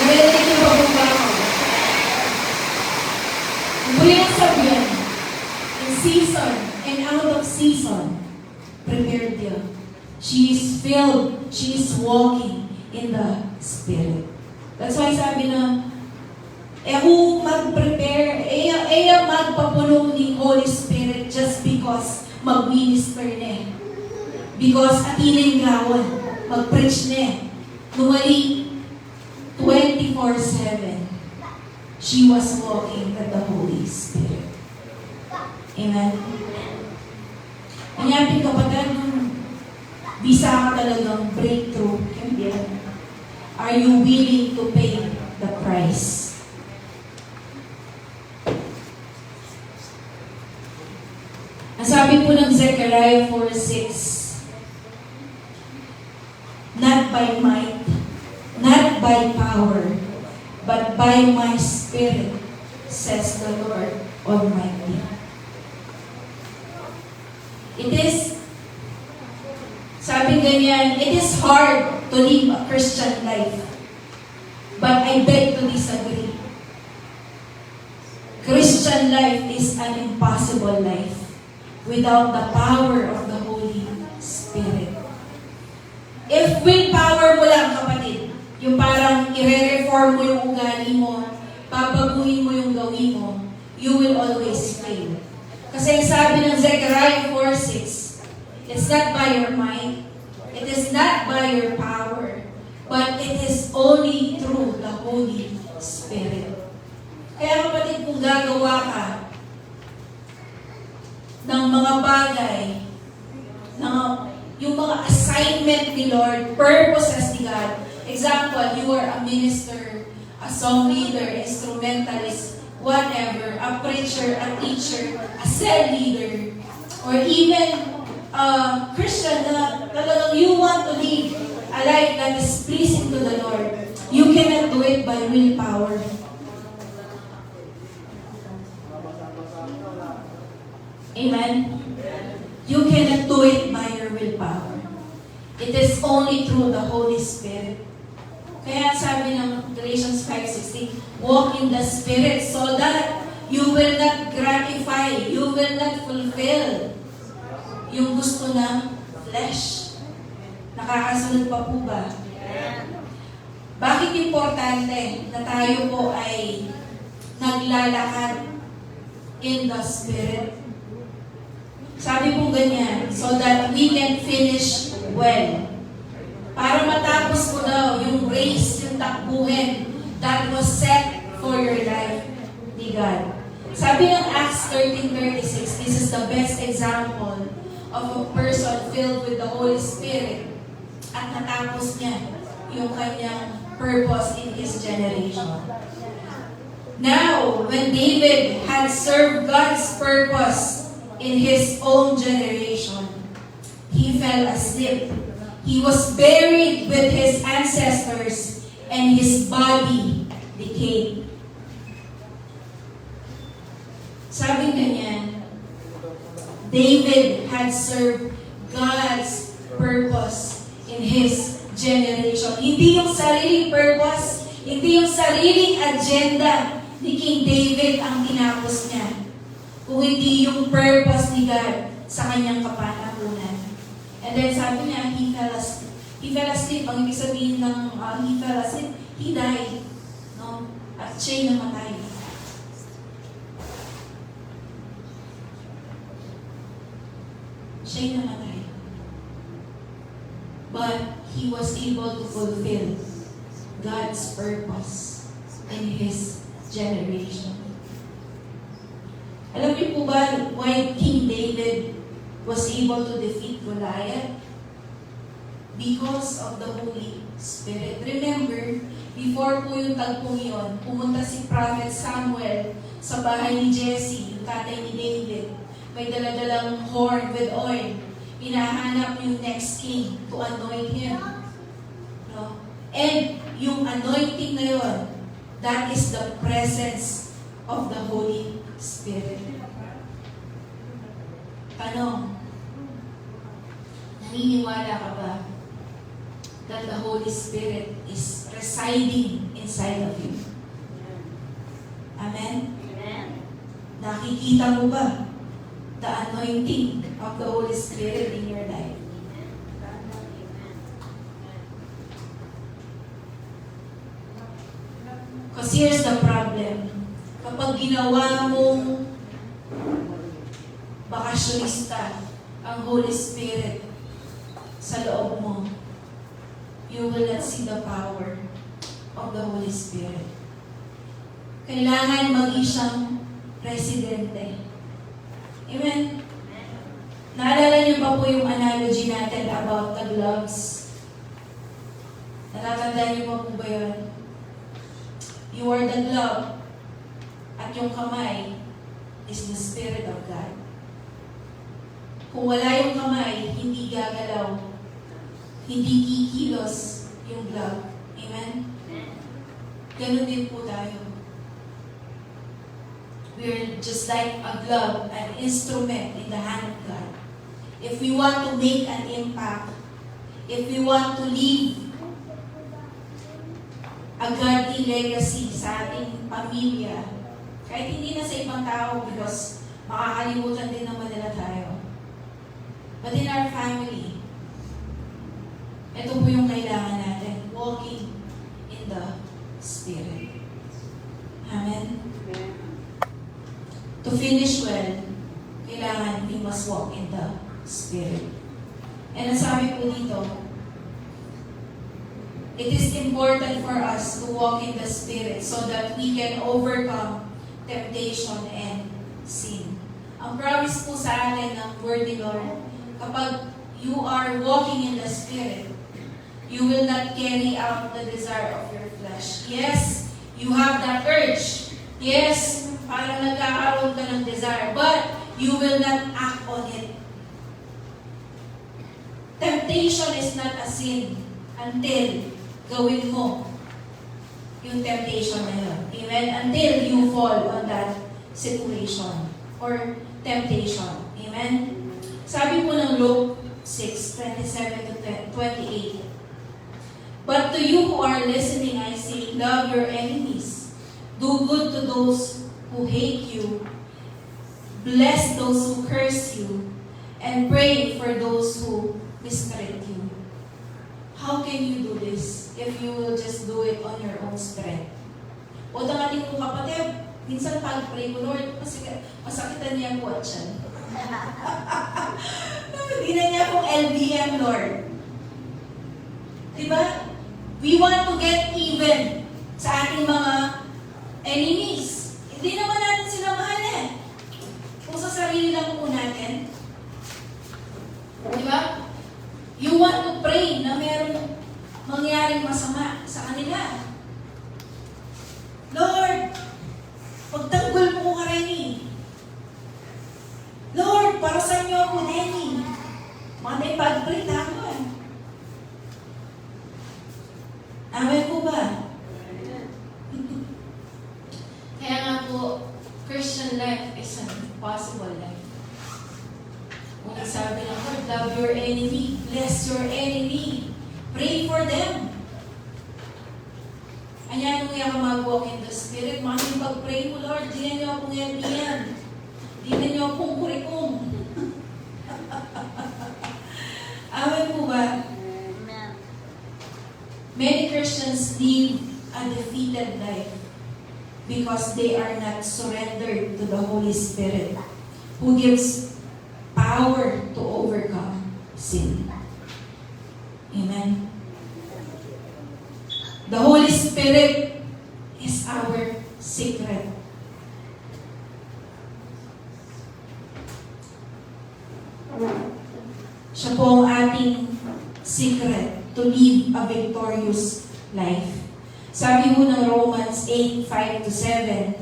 narinig niyo ba kung ako? Huli ang sabihan, in season and out of season, prepared you. She is filled, she is walking in the Spirit. That's why sabi na, kung mag-prepare, magpapuno ng Holy Spirit just because mag-minister na. Because atilin gawan, mag-preach na. Numali, 24/7, she was walking with the Holy Spirit. Amen? Anyapin kapatid, bisa ka talagang breakthrough. Are you willing to pay the price? Ang sabi po ng Zechariah 4:6, not by might, not by power, but by my Spirit, says the Lord Almighty. It is, sabi ganyan, it is hard to live a Christian life, but I beg to disagree. Christian life is an impossible life without the power of the Holy Spirit. If willpower mo lang, kapatid, yung parang i-reform mo yung ugali mo, babaguhin mo yung gawin mo, you will always fail. Kasi sabi ng Zechariah 4:6, it's not by your might, it is not by your power, but it is only through the Holy Spirit. Kaya kapatid, kung gagawa ka ng mga bagay, yung mga assignment ni Lord, purposes ni God. Example, you are a minister, a song leader, instrumentalist, whatever, a preacher, a teacher, a cell leader, or even a Christian na talagang you want to live a life that is pleasing to the Lord. You cannot do it by willpower. Amen? You cannot do it by your willpower. It is only through the Holy Spirit. Kaya sabi ng Galatians 5:16, walk in the Spirit so that you will not gratify, you will not fulfill yung gusto ng flesh. Nakakasunod pa po ba? Bakit importante na tayo po ay naglalakad in the Spirit? Sabi po ganyan, so that we can finish well. Para matapos mo daw yung race, yung takbuhin that was set for your life ni God. Sabi ng Acts 13:36, this is the best example of a person filled with the Holy Spirit at natapos niya yung kanyang purpose in his generation. Now, when David had served God's purpose in his own generation, he fell asleep. He was buried with his ancestors, and his body decayed. Sabi ganyan, David had served God's purpose in his generation. Hindi yung sariling purpose, hindi yung sariling agenda ni King David ang tinapos niya, kung hindi yung purpose ni God sa kanyang kapanahunan. And then sabi niya, he fell asleep. He fell asleep. Ang ibig sabihin ng he fell asleep, he died. No? At siya'y namatay. Siya'y namatay. But he was able to fulfill God's purpose in his generation. Alam niyo po ba why King David was able to defeat Goliath? Because of the Holy Spirit. Remember, before po yung tagpong yun, pumunta si Prophet Samuel sa bahay ni Jesse, yung tatay ni David. May daladalang horn with oil. Hinahanap yung next king to anoint him. No? And yung anointing na yun, that is the presence of the Holy Spirit. Tanong, naniniwala ka ba that the Holy Spirit is residing inside of you? Amen? Amen. Nakikita mo ba the anointing of the Holy Spirit in your life? Because here's the problem. Kapag ginawa mong bakasyonista ang Holy Spirit sa loob mo, you will not see the power of the Holy Spirit. Kailangan maging siyang residente. Amen? Naalala niyo ba po yung analogy natin about the gloves? Natatandaan niyo pa po ba yun? You are the glove at yung kamay is the Spirit of God. Kung wala yung kamay, hindi gagalaw, hindi kikilos yung glove. Amen? Ganun din po tayo. We're just like a glove, an instrument in the hand of God. If we want to make an impact, if we want to leave a godly legacy sa ating pamilya, kahit hindi na sa ibang tao because makakalimutan din naman nila tayo. But in our family, ito po yung kailangan natin, walking in the Spirit. Amen? To finish well, kailangan we must walk in the Spirit. And ang sabi po dito, it is important for us to walk in the Spirit so that we can overcome temptation and sin. Ang promise po sa atin ng Word ni Lord, kapag you are walking in the Spirit, you will not carry out the desire of your flesh. Yes, you have that urge. Yes, parang nagkakaroon ka ng desire, but you will not act on it. Temptation is not a sin until gawin mo yung temptation na yun. Amen? Until you fall on that situation or temptation. Amen? Sabi po ng Luke 6:27 to 28, but to you who are listening, I say, love your enemies. Do good to those who hate you. Bless those who curse you. And pray for those who mistreat you. How can you do this if you will just do it on your own strength? O tangating mo kapatid, minsan pag-pray ko, Lord, masakitan niya po at siya. Hindi na niya akong LBM, Lord. Diba? We want to get even sa ating mga enemies. Hindi naman natin sila mahal eh. Kung sa sarili lang po natin. Diba? You want to pray na merong mangyaring masama sa kanila. Lord, pagtanggol mo ko ka rin. Lord, para sa inyo ako, Denny. Mga pag-pray tayo. Amen po ba? Kaya nga po, Christian life is an impossible life. Kung sabi ng Lord, love your enemy, bless your enemy, pray for them. Anyan mo yung mag-walk in the Spirit, maraming pag-pray mo, Lord, di na nyo akong yan. Di na nyo akong kurikum. Amen po ba? Amen. Many Christians live a defeated life because they are not surrendered to the Holy Spirit who gives power to overcome sin. Amen. The Holy Spirit is our secret. Siya po ang ating secret to live a victorious life. Sabi mo ng Romans 8:5-7,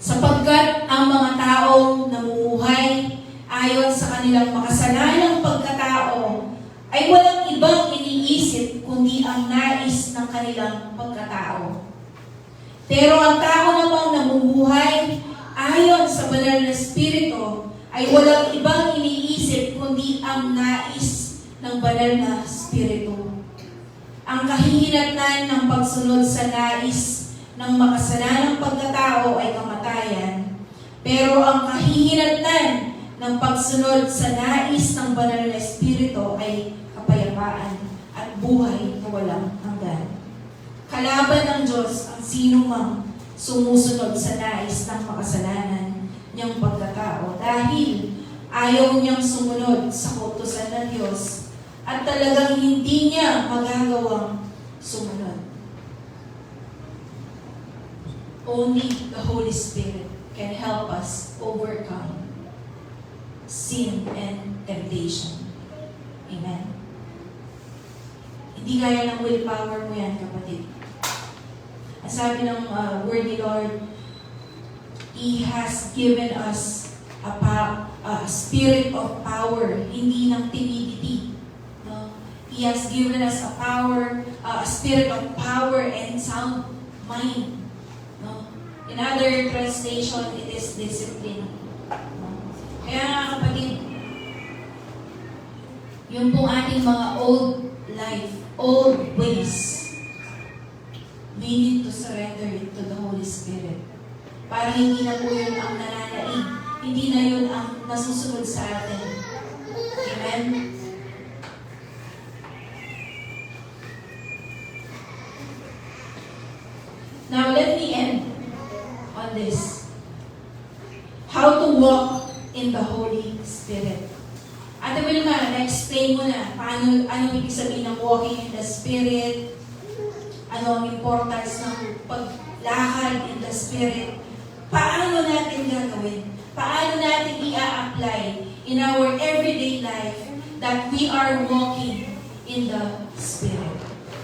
sapagkat ang mga taong namumuhay ayon sa kanilang makasalanang pagkatao ay walang ibang iniisip kundi ang nais ng kanilang pagkatao. Pero ang tao namang namumuhay ayon sa banal na Espiritu ay walang ibang iniisip kundi ang nais ng banal na Espiritu. Ang kahihinatnan ng pagsunod sa nais ng makasalanang pagkatao ay kamatayan, pero ang kahihinatnan ng pagsunod sa nais ng banal na Espiritu ay kapayapaan at buhay na walang hanggan. Kalaban ng Diyos ang sino mang sumusunod sa nais ng makasalanan niyang pagkatao dahil ayaw niyang sumunod sa kautusan ng Diyos at talagang hindi niya magagawang sumunod. Only the Holy Spirit can help us overcome sin and temptation. Amen. Hindi kaya ng willpower mo yan, kapatid. Ang sabi ng word ni Lord, He has given us a spirit of power, hindi ng timidity. No? He has given us a spirit of power and sound mind. No? In other translation, it is discipline. No? Kaya nga kapatid, yung pong ating mga old life, old ways, we need to surrender it to the Holy Spirit. Para hindi na po yun ang nananaig. Hindi na yun ang nasusunod sa atin. Amen? Now, let me end on this. How to walk in the Holy Spirit. Ate Wilma, na-explain mo na ano ibig sabihin ng walking in the Spirit, ano ang importance ng paglakad in the Spirit, paano natin gagawin, paano natin i-apply in our everyday life that we are walking in the Spirit.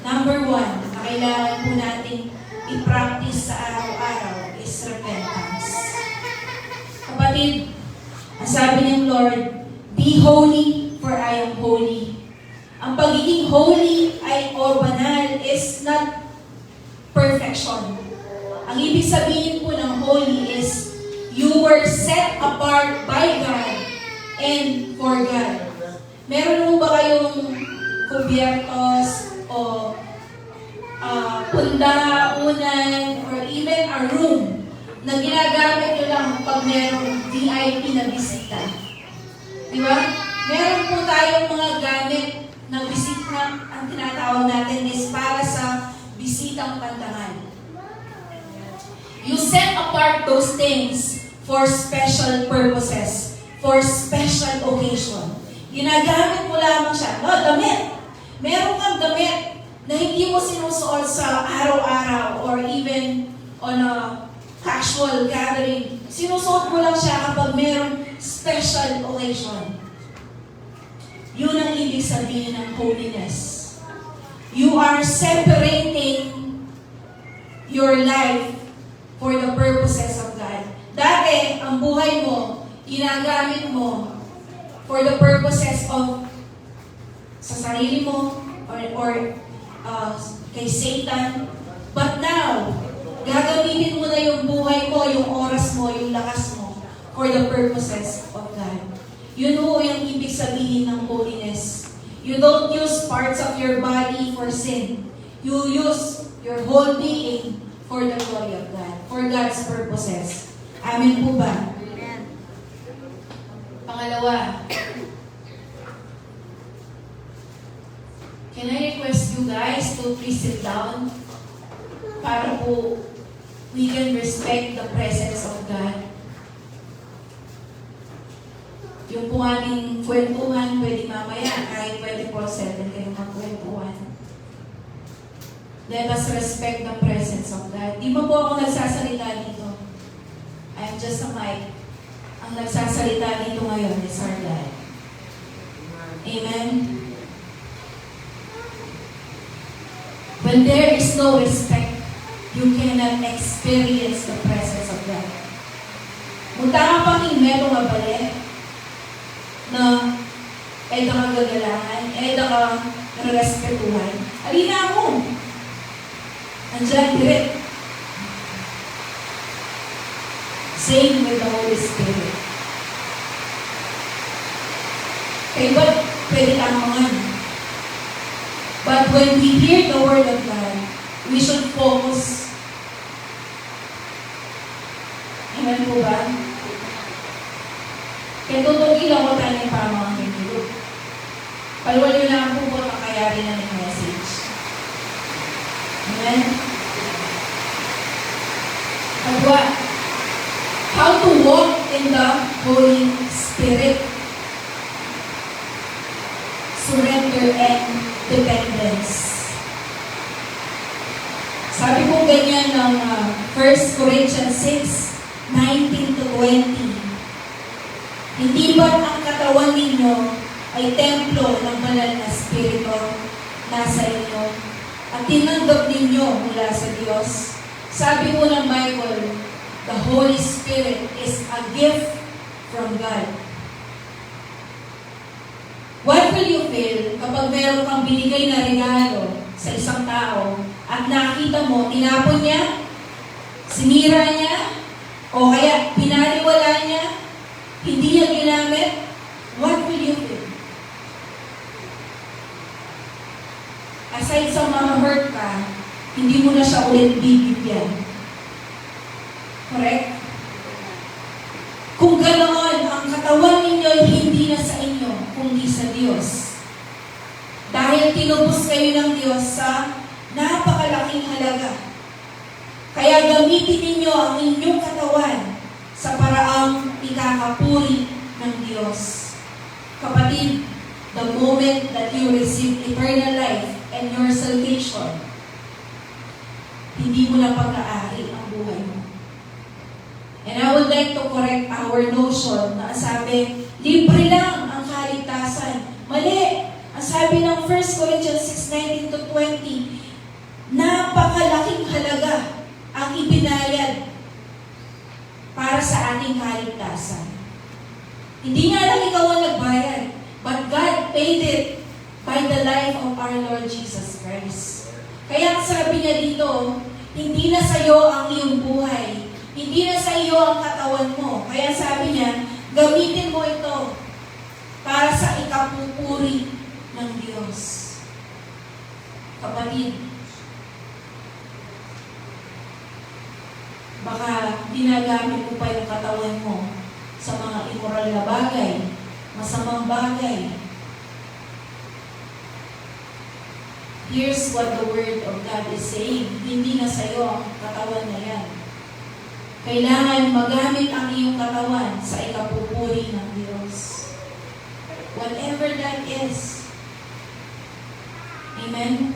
Number one, na kailangan po natin i-practice sa araw-araw is repentance. Kapatid, ang sabi ng Lord, be holy for I am holy. Ang pagiging holy ay o banal is not perfection. Ang ibig sabihin po ng holy is you were set apart by God and for God. Meron mo ba kayong kubyertos o pundaunan or even a room na ginagamit nyo lang pag merong VIP na bisita? Di ba? Meron po tayong mga gamit na bisita, ang tinatawag natin is para sa bisitang pantangan. You set apart those things for special purposes, for special occasion. Ginagamit mo lamang siya. No, damit. Meron kang damit na hindi mo sinusuot sa araw-araw or even on a casual gathering. Sinusuot mo lang siya kapag merong special occasion. Yun ang ibig sabihin ng holiness. You are separating your life for the purposes of God. Dati, ang buhay mo, ginagamit mo for the purposes of sa sarili mo or kay Satan. But now, gagamitin mo na yung buhay mo, yung oras mo, yung lakas mo for the purposes of God. Yun ho yung ibig sabihin ng holiness. You don't use parts of your body for sin. You use your whole being for the glory of God, for God's purposes. Amen po ba? Amen. Pangalawa, can I request you guys to please sit down para po we can respect the presence of God. Yung po ating kwentuhan, pwede mamaya, kahit 24/7 kayo magkwentuhan. Let us respect the presence of God. Di ba po ako nagsasalita dito? I'm just a mic. Ang nagsasalita dito ngayon is our God. Amen? When there is no respect, you cannot experience the presence of God. Munta ka pang imeto nga balik na eda kang gagalangan, eda kang respetuhan. Alina mo! Andiyan, direct. Same with the Holy Spirit. Kaya ba't pwede tamangan? But when we hear the Word of God, we should focus. Amen po ba? Kaya tutugin lang ko tayo ng pamang hindi. Palwal yun lang po ang kakayari na ng message. Amen? Kadwa, how to walk in the Holy Spirit. Surrender and dependence. Sabi po ganyan ng 1 Corinthians 6:19-20. Hindi ba ang katawan ninyo ay templo ng banal na Espiritu nasa inyo at tinanggap ninyo mula sa Diyos? Sabi po ng Bible, the Holy Spirit is a gift from God. What will you feel kapag meron kang binigay na regalo sa isang tao at nakita mo, tinapon niya, sinira niya, o kaya pinaliwala niya, hindi niya ginamit? What will you feel? Aside sa mga hurt ka, hindi mo na siya ulit bibigyan. Correct? Kung ganoon, ang katawan ninyo hindi na sa inyo, kundi sa Diyos. Dahil tinubos kayo ng Diyos sa napakalaking halaga. Kaya gamitin ninyo ang inyong katawan sa paraang ikakapuri ng Diyos. Kapatid, the moment that you receive eternal life and your salvation, hindi mo na pag-aari ang buhay mo. And I would like to correct our notion na sabi, libre lang ang kaligtasan. Mali! Ang sabi ng 1 Corinthians 6:19-20, napakalaking halaga ang ibinayad para sa ating kaligtasan. Hindi nga lang ikaw ang nagbayad, but God paid it by the life of our Lord Jesus Christ. Kaya sabi niya dito, hindi na sa iyo ang iyong buhay. Hindi na sa iyo ang katawan mo. Kaya sabi niya, gamitin mo ito para sa ikapupuri ng Diyos. Kapatid, baka ginagamit mo pa yung katawan mo sa mga immoral na bagay, masamang bagay. Here's what the Word of God is saying. Hindi na sa iyo ang katawan na yan. Kailangan magamit ang iyong katawan sa ikapupuri ng Diyos. Whatever that is. Amen?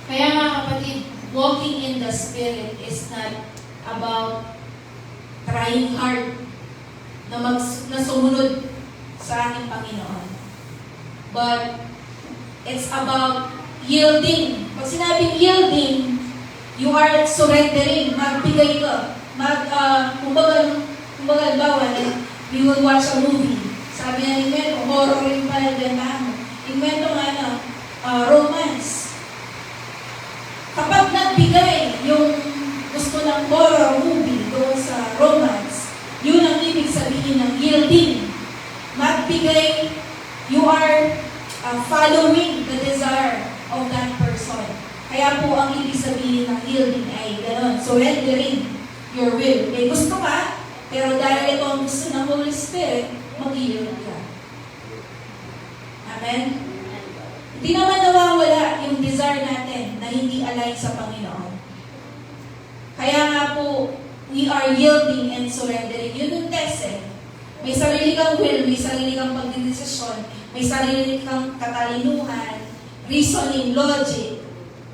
Kaya mga kapatid, walking in the Spirit is not about trying hard na sumunod sa ating Panginoon. But it's about yielding. Pag sinabing yielding, you are surrendering, magbigay ka. Kumbaga, bawa, we will watch a movie. Sabi na ni Meto, horror rin pala ganda mo. Ni Meto nga romance. Kapag nagbigay yung gusto ng horror movie doon sa romance, yun ang ibig sabihin ng yielding. Magbigay, you are following the desire of that person. Kaya po ang ibig sabihin ng yielding ay gano'n, surrendering your will. May gusto ka, pero dahil ito ang gusto ng Holy Spirit, mag-yield ka. Amen? Hindi naman nawawala yung desire natin na hindi align sa Panginoon. Kaya nga po, we are yielding and surrendering. Yun yung test eh. May sarili kang will, may sarili kang pagdidesisyon, may sarili kang katalinuhan, reasoning, logic.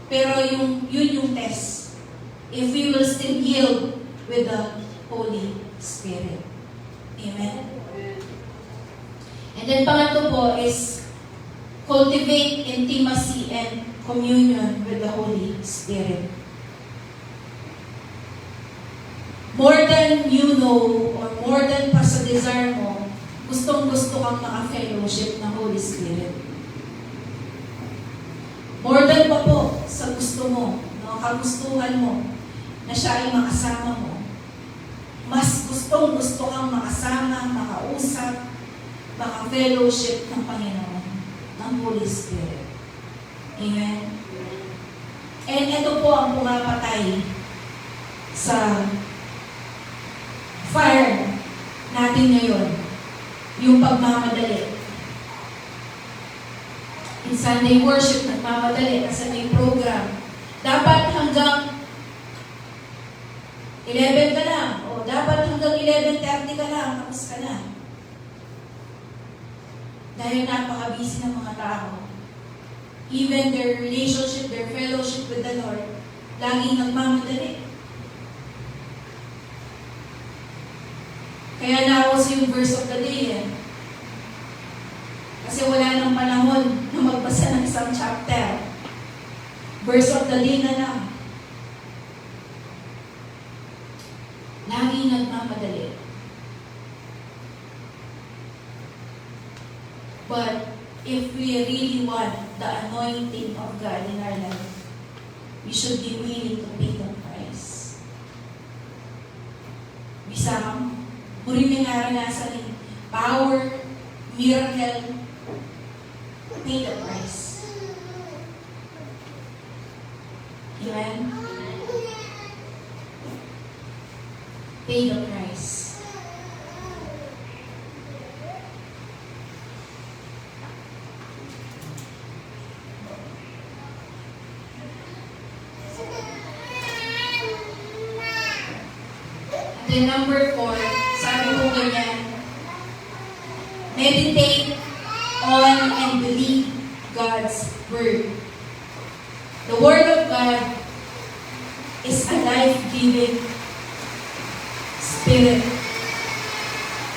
Pero yun yung test. If we will still yield with the Holy Spirit. Amen? And then pangatlo po is cultivate intimacy and communion with the Holy Spirit. More than you know, or more than pa sa desire mo, gustong-gusto kang maka-fellowship ng Holy Spirit. More than pa po sa gusto mo, kagustuhan mo, na siya ay makasama mo. Mas gustong-gusto kang makasama, makausap, maka-fellowship ng Panginoon, ng Holy Spirit. Amen? And ito po ang pumapatay sa fire natin ngayon, yung pagmamadali. In Sunday worship, nagmamadali kasi may program. Dapat hanggang 11 ka lang, o dapat hanggang 11:30 ka lang, tapos ka na. Dahil napaka-busy ng mga tao. Even their relationship, their fellowship with the Lord, laging nagmamadali. Kaya nauso yung verse of the day. Kasi wala nang panahon na magbasa ng isang chapter. Verse of the day na lang. Laging nagmamadali. But if we really want the anointing of God in our life, we should be willing to pay the price. Bisa kang muring naranasan ng power, miracle, pay the price. Amen? Pay the price. And then number 4, sabi ko ganyan, meditate on and believe God's Word. The Word of God is a life-giving Spirit.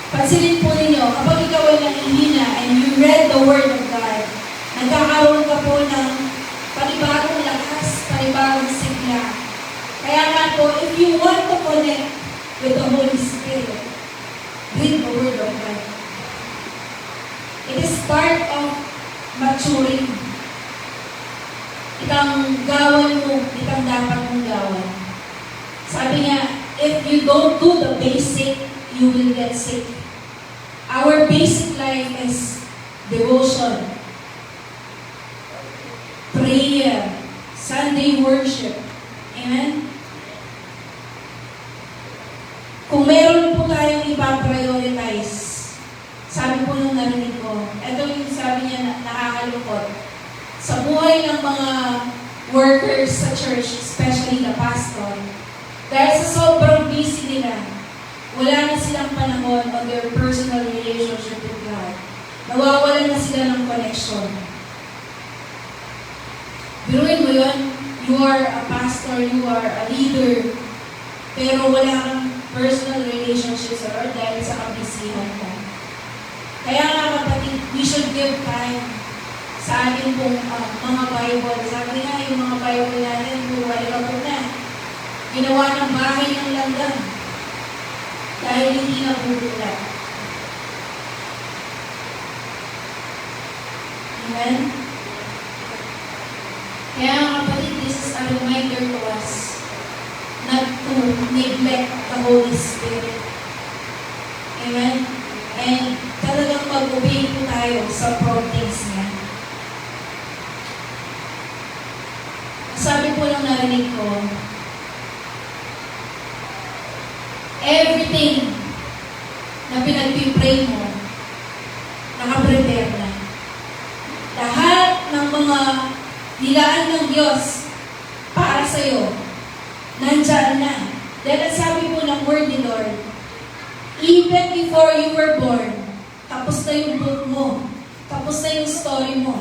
Pansinin po ninyo, kapag ikaw ay nangihina and you read the Word of God, nagkakaroon ka po ng panibagong lakas, panibagong sigla. Kaya nga po, if you want to connect with the Holy Spirit, read the Word of God. It is part of maturing. Itang gawan mo, itang dapat mong gawan. Sabi niya, if you don't do the basic, you will get sick. Our basic life is devotion, prayer, Sunday worship. Amen? Kung meron po tayong ipaprioritize, sabi po nung narinig ko, ito yung sabi niya nakakalungkot. Sa buhay ng mga workers sa church, especially the pastor, dahil sa sobrang busy nila, wala na silang panahon on their personal relationship with God. Nawawalan na sila ng connection. Biruin mo yun, you are a pastor, you are a leader, pero wala kang personal relationship sa Lord dahil sa kabisihan mo. Kaya nga kapatid, we should give time sa ating pong mga Bible. Sabi nga, yung mga Bible natin, buwali-kapag na. Ginawa ng bahay ng langgam dahil hindi nabubulat. Amen? Kaya nga kapatid, this is a reminder to us not to neglect the Holy Spirit. Amen? And talagang mag-obey po tayo sa promptings niya. Sabi po ng narinig ko, everything na pinag-pray mo, nakaprepare na. Lahat ng mga nilaan ng Diyos para sa'yo, nandyan na. Dahil sabi po ng word ni Lord, Even before you were born, tapos na yung book mo. Tapos na yung story mo.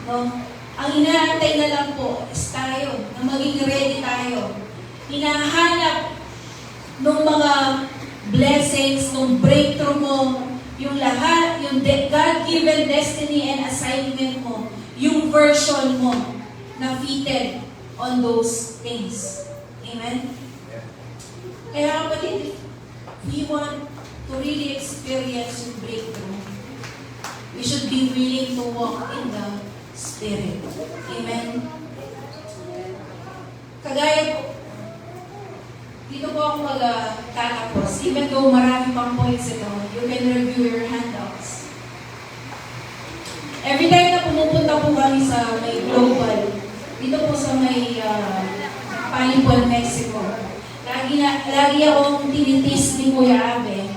No? Ang inaantay na lang po is tayo, na maging ready tayo. Hinahanap ng mga blessings, ng breakthrough mo, yung lahat, yung God-given destiny and assignment mo, yung version mo na fitted on those things. Amen? Kaya kapatid, we want to really experience yung breakthrough. We should be willing to walk in the Spirit. Amen? Kagaya po, dito po ako magtatapos. Even though marami pang points ito, you can review your handouts. Every time na pumupunta po kami sa may global, dito po sa may Panipon, Mexico, lagi akong tinitis ni Kuya Abe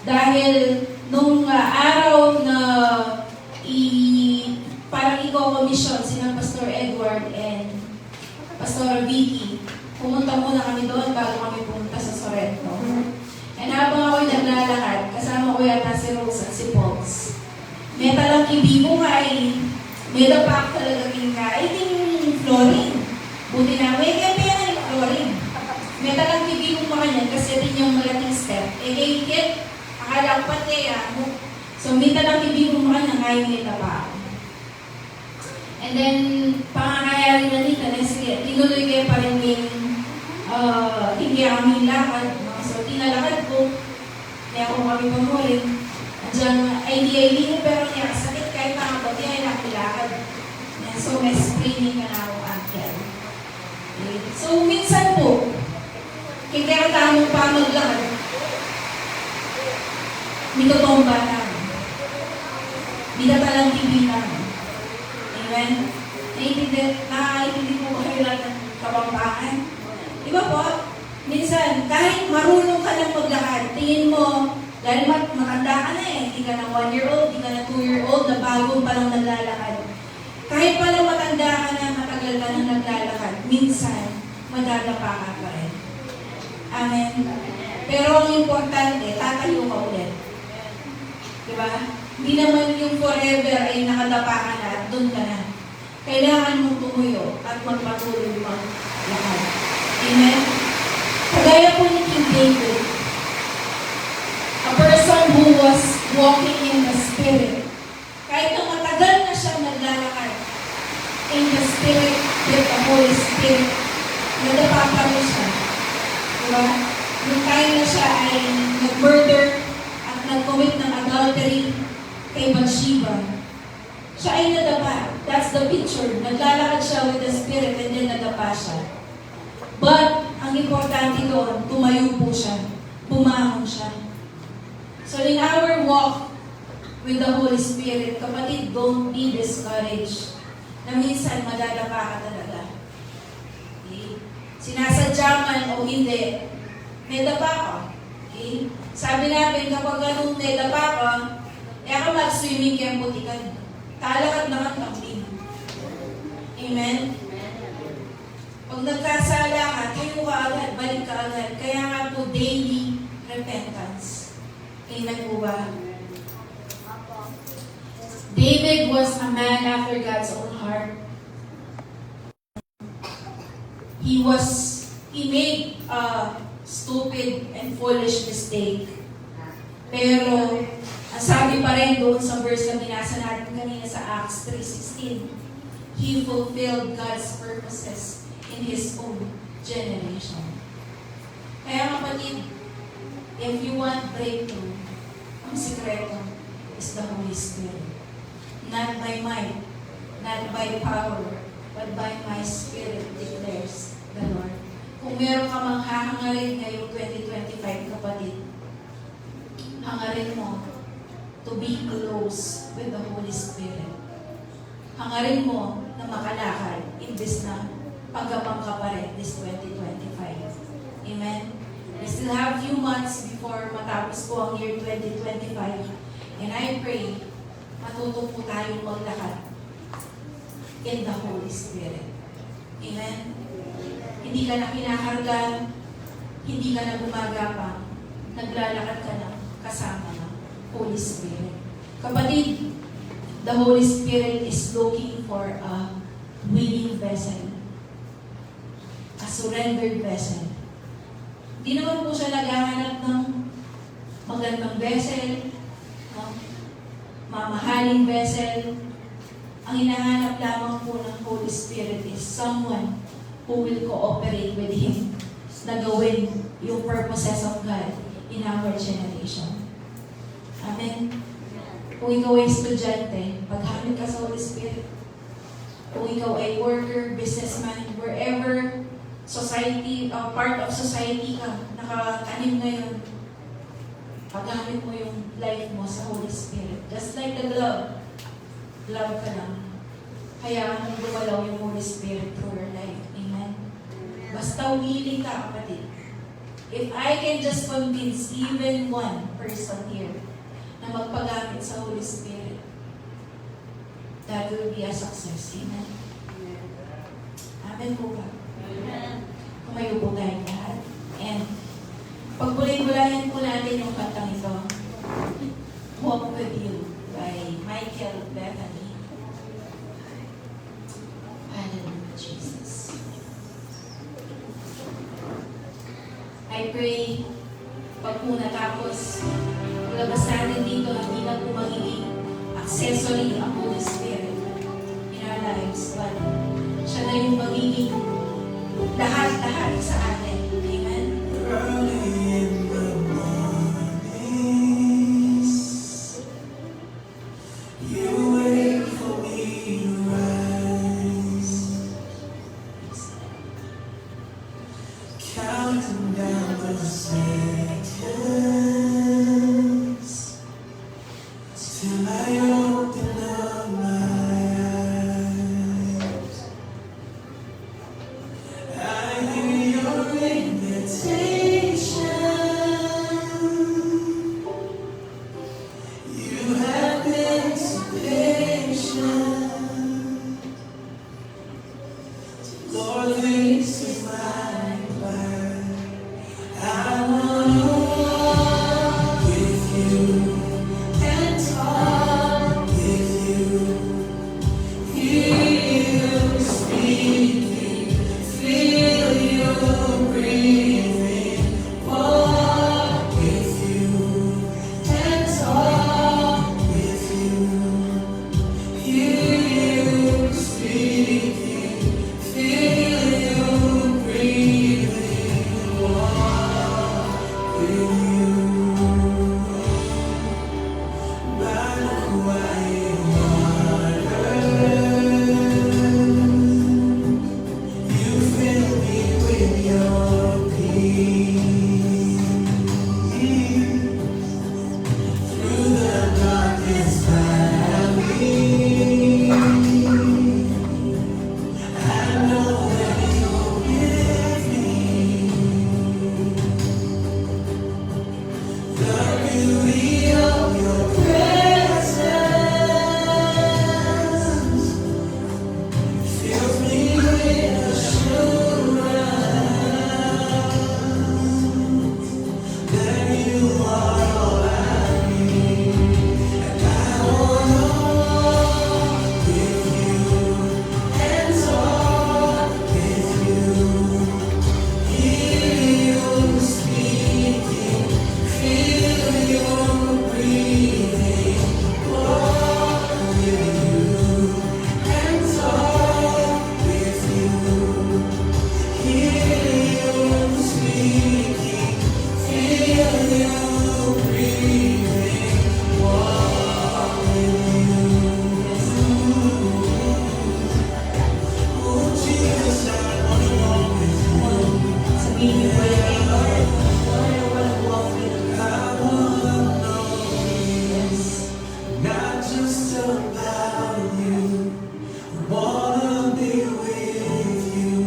dahil nung araw na parang i-commission sina Pastor Edward and Pastor Vicky, pumunta muna kami doon bago kami pumunta sa Sorrento. And habang ako'y naglalakad, kasama ko yata si Rose at si Pauls. May talang ibigo ka may dapak talaga ka yung flooring. Buti na, may kaya yung flooring. May talang ibigo mo kanyan kasi din yung malaking step. Kaya akala ko pati So may talang ibigo mo kanyan kaya may dapak. And then, pangangayari na dito, sige, tinuloy kayo pa rin yung hindi kami lakad. So, tinalakad ko. Kaya kung kami pamurin, hindi ko pero sakit kahit nakabot, yan ay nakilakad. So, may screening ka na ako, uncle. Okay. So, minsan po, kaya tamo pa maglakad, mitutomba namin. Binatalang TV namin. Amen? Naiintindi po kayo lang ng kapampangan. Di ba po? Minsan, kahit marunong ka lang maglakad, tingin mo, dahil matanda ka na hindi ka na 1-year-old, hindi ka na 2-year-old, na bago pa lang naglalakad. Kahit pala matanda ka na, matagal ka na naglalakad, minsan, madadapa ka pa rin. Amen? Pero ang importante, tatayo ka ulit. Di ba? Hindi naman yung forever ay nakadapa ka na at doon ka na. Kailangan mong tumuyo at magpatuloy maglakad. Amen? Kagaya po ni King David, a person who was walking in the Spirit, kahit na matagal na siya naglalakad in the Spirit with the Holy Spirit, nadapa pa rin siya. Diba? Nung time na siya ay nag-murder at nag-commit ng adultery kay Bathsheba, siya ay nadapa. That's the picture. Naglalakad siya with the Spirit and then nadapa siya. But, ang importante doon, tumayo po siya. Bumangon siya. So, in our walk with the Holy Spirit, kapatid, don't be discouraged na minsan madadapa ka talaga. Okay? Sinasadya man o hindi, may dapa ka. Okay? Sabi natin, kapag ganun may dapa ka, kaya ka mag-swimming kaya putikan. Kalakad na kang tambing. Amen? Pag nagkasala ka, tayo ka agad, balik ka agad. Kaya nga po, daily repentance. Amen po ba? David was a man after God's own heart. He made a stupid and foolish mistake. Pero, ang sabi pa rin doon sa verse na binasa natin kanina sa Acts 3:16, he fulfilled God's purposes in his own generation. Kaya kapatid, if you want breakthrough, ang sikreto is the Holy Spirit. Not by might, not by power, but by my Spirit declares the Lord. Kung meron ka mang hahangarin ngayong 2025, kapatid, hangarin mo to be close with the Holy Spirit. Hangarin mo na makalakad imbes na pagkapang ka pa rin this 2025. Amen? We still have few months before matapos po ang year 2025. And I pray, matuto po tayong maglakad in the Holy Spirit. Amen? Hindi ka na kinakarga, hindi ka na gumagapang, naglalakad ka na kasama ng Holy Spirit. Kapatid, the Holy Spirit is looking for a willing vessel. A surrendered vessel. Di naman po siya naghahanap ng magandang vessel, mamahaling vessel. Ang hinahanap lamang po ng Holy Spirit is someone who will cooperate with Him na gawin yung purposes of God in our generation. Amen. Kung ikaw ay estudyante, paghamit ka sa Holy Spirit. Kung ikaw ay worker, businessman, wherever society, part of society ka, nakatanim ngayon, paghamit mo yung life mo sa Holy Spirit. Just like the glove. Love ka lang. Kaya mong gumalaw yung Holy Spirit through your life. Amen? Basta willing ka, kapatid. If I can just convince even one person here na magpagamit sa Holy Spirit, that will be a success. Amen? Amen po ba? Amen. Kumayo po tayong lahat. And pagbulay-bulayan po natin yung kantang ito, Walk With You by Michael Bethany. Hallelujah, Jesus. I pray, pag po natapos, labas natin dito, hindi na po magiging accessory ang Holy Spirit in our lives, but siya na yung magiging lahat-lahat sa atin. Amen? Early in the mornings, you wait for me to rise, counting down the seconds till I open up my eyes. I hear your invitation. You have been so patient. Lord, this is my plan. I wanna walk with you and talk with you. Hear you speaking, feel you breathing. Walk with you and talk with you. Hear you speaking, feel you breathing. Walk with you. By the quiet waters, you fill me with your peace. Through the darkest valley, I know that you're with me. The beauty of your presence fills me with assurance that you are all I need. And I wanna walk with you and talk with you. Hear you speaking, feel you breathing. Walk with you and talk with you. Hear you speaking, feel you breathing. Walk with you. Oh Jesus, I wanna walk with you. Sabihin niyo po yun kay Lord. Lord, I wanna walk with you. I wanna know Yes. not just about you. I wanna be with you,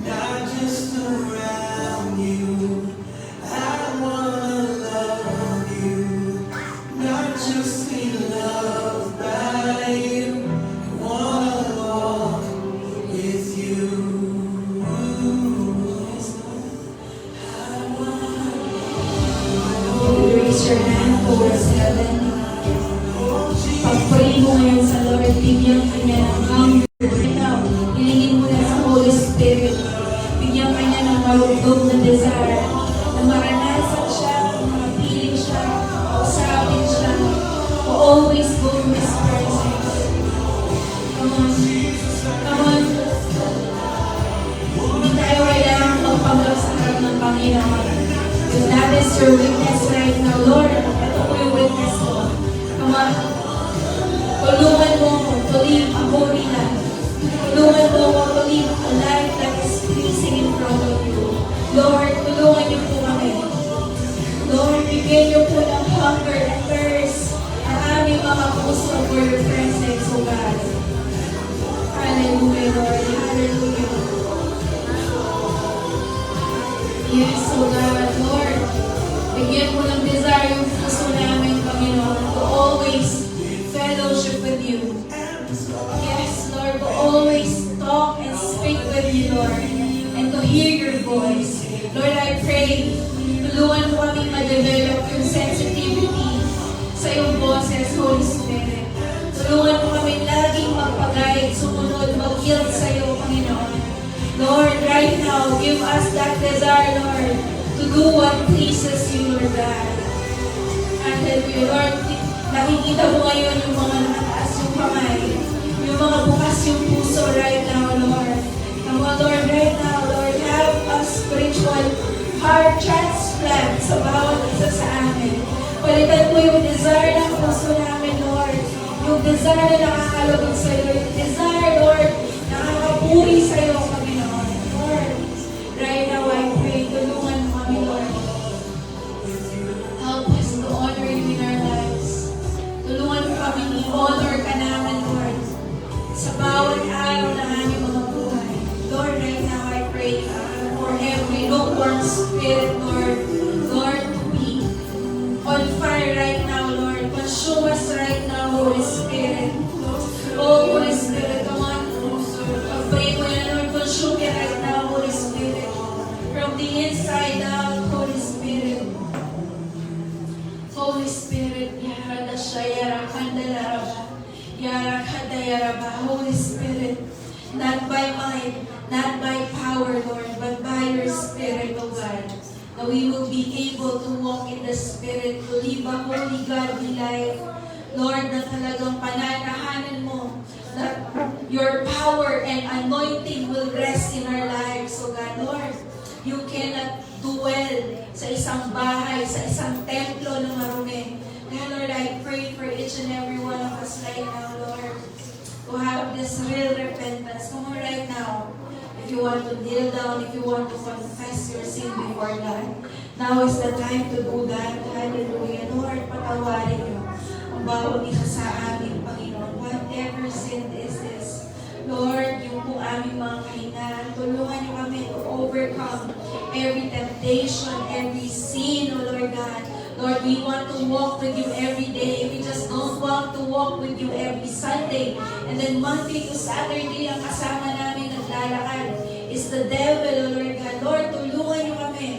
not just around you. I wanna love you, not just be loved by you. I wanna walk with you. hubog na desire na maranasan siya, mapiling siya, kausapin siya, to always go to His presence. Come on. Come on. Hindi tayo kailangan magpanggap sa harap ng Panginoon. If that is your witness right now, Lord, ito po yung witness ko. Come on. Tulungan mo ko to live a holy life. Tulungan mo ko to live a life that is pleasing in front of you. Lord, tulungan niyo po kami. Lord, bigyan niyo po ng hunger and thirst ang aming mga puso for your presence, O God. Hallelujah, Lord. Hallelujah. Yes, O God, Lord. Bigyan mo ng desire yung puso namin, Panginoon, to always fellowship with you. Yes, Lord, to always talk and speak with you, Lord, and to hear your voice. Lord, I pray, tulungan mo kami ma-develop yung sensitivity sa iyong boses, Holy Spirit. Tulungan mo kami laging magpag-guide, sumunod, mag-yield sa iyo, Panginoon. Lord, right now, give us that desire, Lord, to do what pleases you, Lord God. Hallelujah, Lord. Nakikita mo ngayon yung mga nakataas yung kamay, yung mga bukas yung puso right now, Lord. Come on, Lord, right now, Lord, have a spiritual heart transplant sa bawat isa sa amin. Palitan mo yung desire ng puso namin, Lord. Yung desire na nakakalabog sa iyo. Yung desire, Lord, nakakapuri sa iyo, Panginoon. Lord, right now, I pray, tulungan mo kami, Lord. Help us to honor you in our lives. Tulungan mo kami i-honor ka namin, Lord, sa bawat araw ng aming mga buhay. Lord, right now, I pray for every lukewarm spirit, Lord. Lord, to be on fire right now, Lord. Consume us right now, Holy Spirit. Oh, Holy Spirit, come on. Pag-pray ko yan, Lord. Consume me right now, Holy Spirit. From the inside out, Holy Spirit. Holy Spirit, Holy Spirit, not by might, not by power, Lord, but by your Spirit, O God, that we will be able to walk in the Spirit, to live a holy, godly life. Lord, na talagang pananahanan mo, that your power and anointing will rest in our lives, O God. Lord, you cannot dwell sa isang bahay, sa isang templo na marumi. Kaya Lord, I pray for each and every one of us right now, Lord, to have this real repentance. Come on right now. If you want to kneel down, if you want to confess your sin before God, now is the time to do that. Hallelujah. Lord, patawarin niyo ang bawat isa sa amin, Panginoon. Whatever sin is this, Lord, yung po aming mga kahinaan, tulungan niyo kami to overcome every temptation, every sin, O Lord God. Lord, we want to walk with you every day. We just don't want to walk with you every Sunday. And then Monday to Saturday, ang kasama namin naglalakad is the devil, O Lord God. Lord, tulungan niyo kami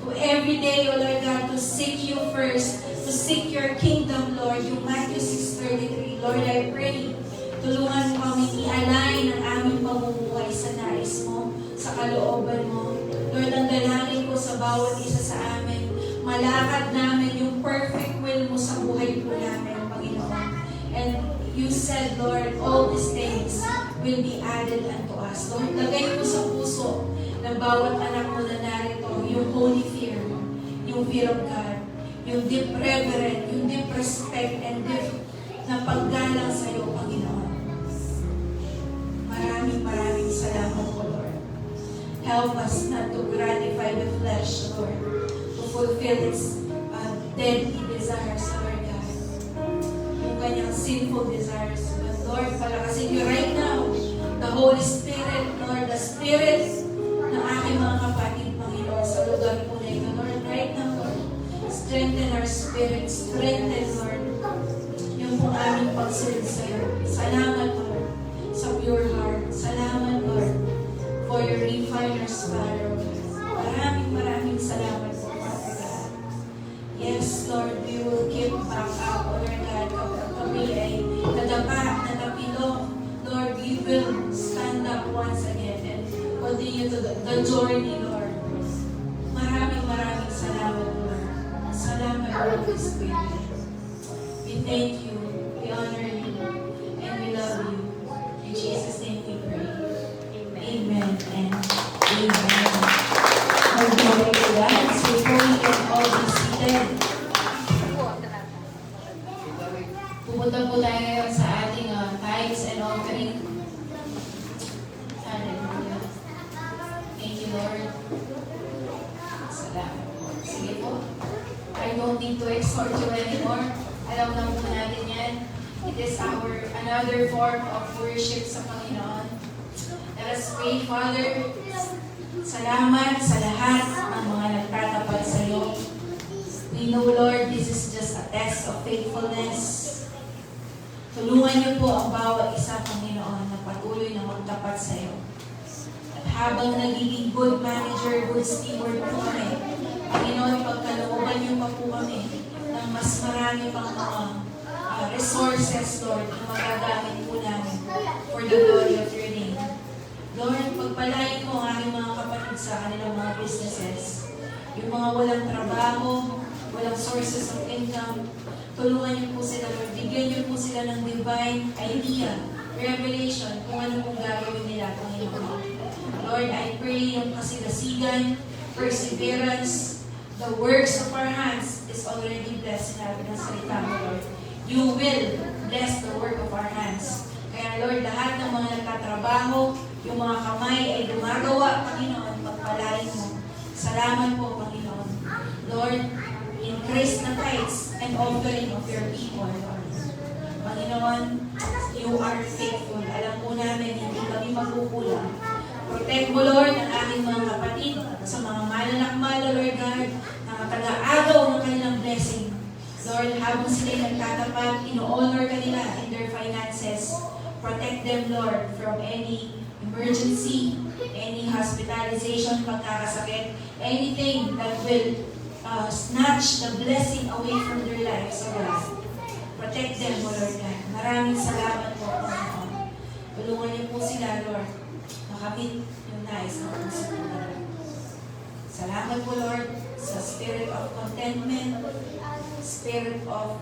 to every day, O Lord God, to seek you first, to seek your kingdom, Lord. Yung Matthew 6:33. Lord, I pray, tulungan mo kami i-align ang aming pamumuhay sa nais mo, sa kalooban mo. Lord, ang dalangin ko sa bawat isa sa amin, malakad namin yung perfect will mo sa buhay po namin, Panginoon. And you said, Lord, all these things will be added unto us. Lord, lagay mo sa puso ng bawat anak mo na narito yung holy fear, yung fear of God, yung deep reverence, yung deep respect, and deep na paggalang sa iyo, Panginoon. Maraming salamat po, Lord. Help us not to gratify the flesh, Lord, to fulfill its deadly desires, Lord God. Yung kanyang sinful desires. But Lord, palakasin niyo right now the Holy Spirit, Lord, the Spirit ng aking mga kapatid, Panginoon, sa lugar po na ito. Lord, right now, Lord, strengthen our spirit, strengthen, Lord, yung po aming pagsunod sa iyo. Salamat, Lord, sa pure heart. Salamat, Lord, for your refiner's fire. Maraming salamat po, Father God. Yes, Lord, we will keep back up, Lord God, kapag kami ay nadapa, natapilok. Lord, we will stand up once again and continue to the journey, Lord, is good. We thank you, we honor you, and we love you. In Jesus' name we pray. Amen and amen. All glory to God. So before we can all be seated, pupunta po tayo ngayon sa ating tithes and offering. Hallelujah. Thank you, Lord. Salamat po. Sige po. I don't need to exhort you anymore. Alam na po natin yan. It is another form of worship sa Panginoon. Let us pray, Father. Salamat sa lahat ng mga nagtatapat sa iyo. We know, Lord, this is just a test of faithfulness. Tulungan niyo po ang bawat isa, Panginoon, na patuloy na magtapat sa iyo. At habang nagiging good manager, good steward po kami, Panginoon, pagkalooban niyo pa po kami ng mas marami pang mga resources, Lord, na magagamit po namin for the glory of your name. Lord, pagpalain mo ang aming mga kapatid sa kanilang mga businesses. Yung mga walang trabaho, walang sources of income, tulungan niyo po sila, Lord. Bigyan niyo po sila ng divine idea, revelation, kung ano pong gagawin nila, Panginoon. Lord, I pray yung kasigasigan, perseverance, the works of our hands is already blessed in our salita mo, Lord. You will bless the work of our hands. Kaya, Lord, lahat ng mga nagtatrabaho, yung mga kamay ay gumagawa, Panginoon, pagpalain mo. Salamat po, Panginoon. Lord, increase the tithes and offering of your people, Lord. Panginoon, you are faithful. Alam po namin, hindi kami magkukulang. Protect mo, Lord, ang aming mga kapatid sa mga malalakmala, Lord God, na taga-agaw ng kanilang blessing. Lord, habang sila'y nagtatapat, ino-honor kanila in their finances. Protect them, Lord, from any emergency, any hospitalization, pagkakasakit, anything that will snatch the blessing away from their lives, O God. Protect them, O Lord God. Maraming salamat po, Panginoon. Tulungan niyo po sila, Lord, makamit yung nais ng puso nila. Salamat po, Lord, sa spirit of contentment, spirit of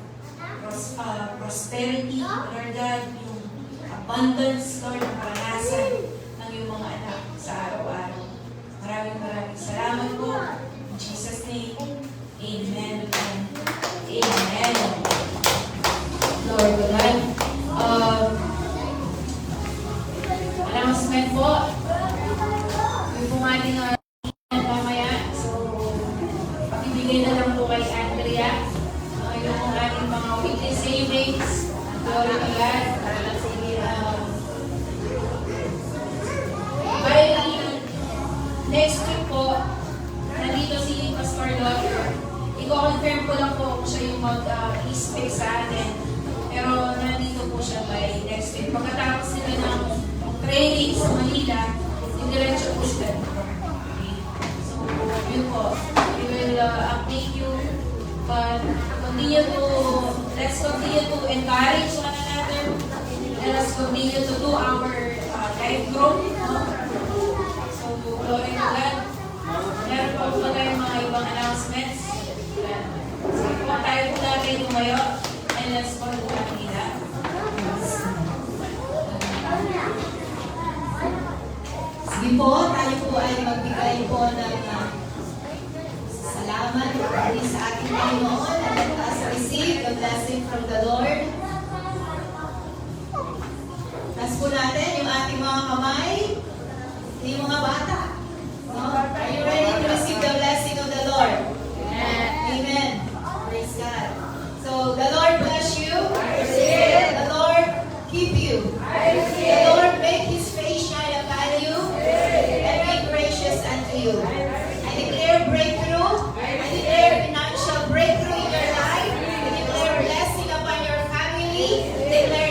prosperity, Lord God, yung abundance, Lord, ang karanasan ng iyong mga anak sa araw-araw. Maraming salamat po. In Jesus' name, amen and amen. Lord God. Announcement po. Yung pong ating mamaya. So, pakibigay na lang po kay Andrea. Yung pong ating mga weekly savings. Glory to God. Next week po, nandito si Pastor Lord. I-confirm ko lang po kung siya yung mag-speak sa atin. Pero nandito po siya by next week. Pagkatapos nila ng training sa Manila, indiretso po sila. Okay. So, yun po. We will update you. But let's continue to encourage one another. Let us continue to do our life growth. So, glory to God. Meron po po tayong mga ibang announcements. Sige po, tayo po natin tumayo. And let's call po kanina. Sige po, tayo po ay magbigay po ng salamat sa ating Panginoon and let us receive the blessing from the Lord. Taas po natin yung ating mga kamay, yung mga bata. No? Are you ready to receive the blessing of the Lord? Amen. Praise God. So, the Lord bless you. The Lord keep you. The Lord make His face shine upon you and be gracious unto you. I declare breakthrough. I declare financial breakthrough in your life. I declare blessing upon your family. I declare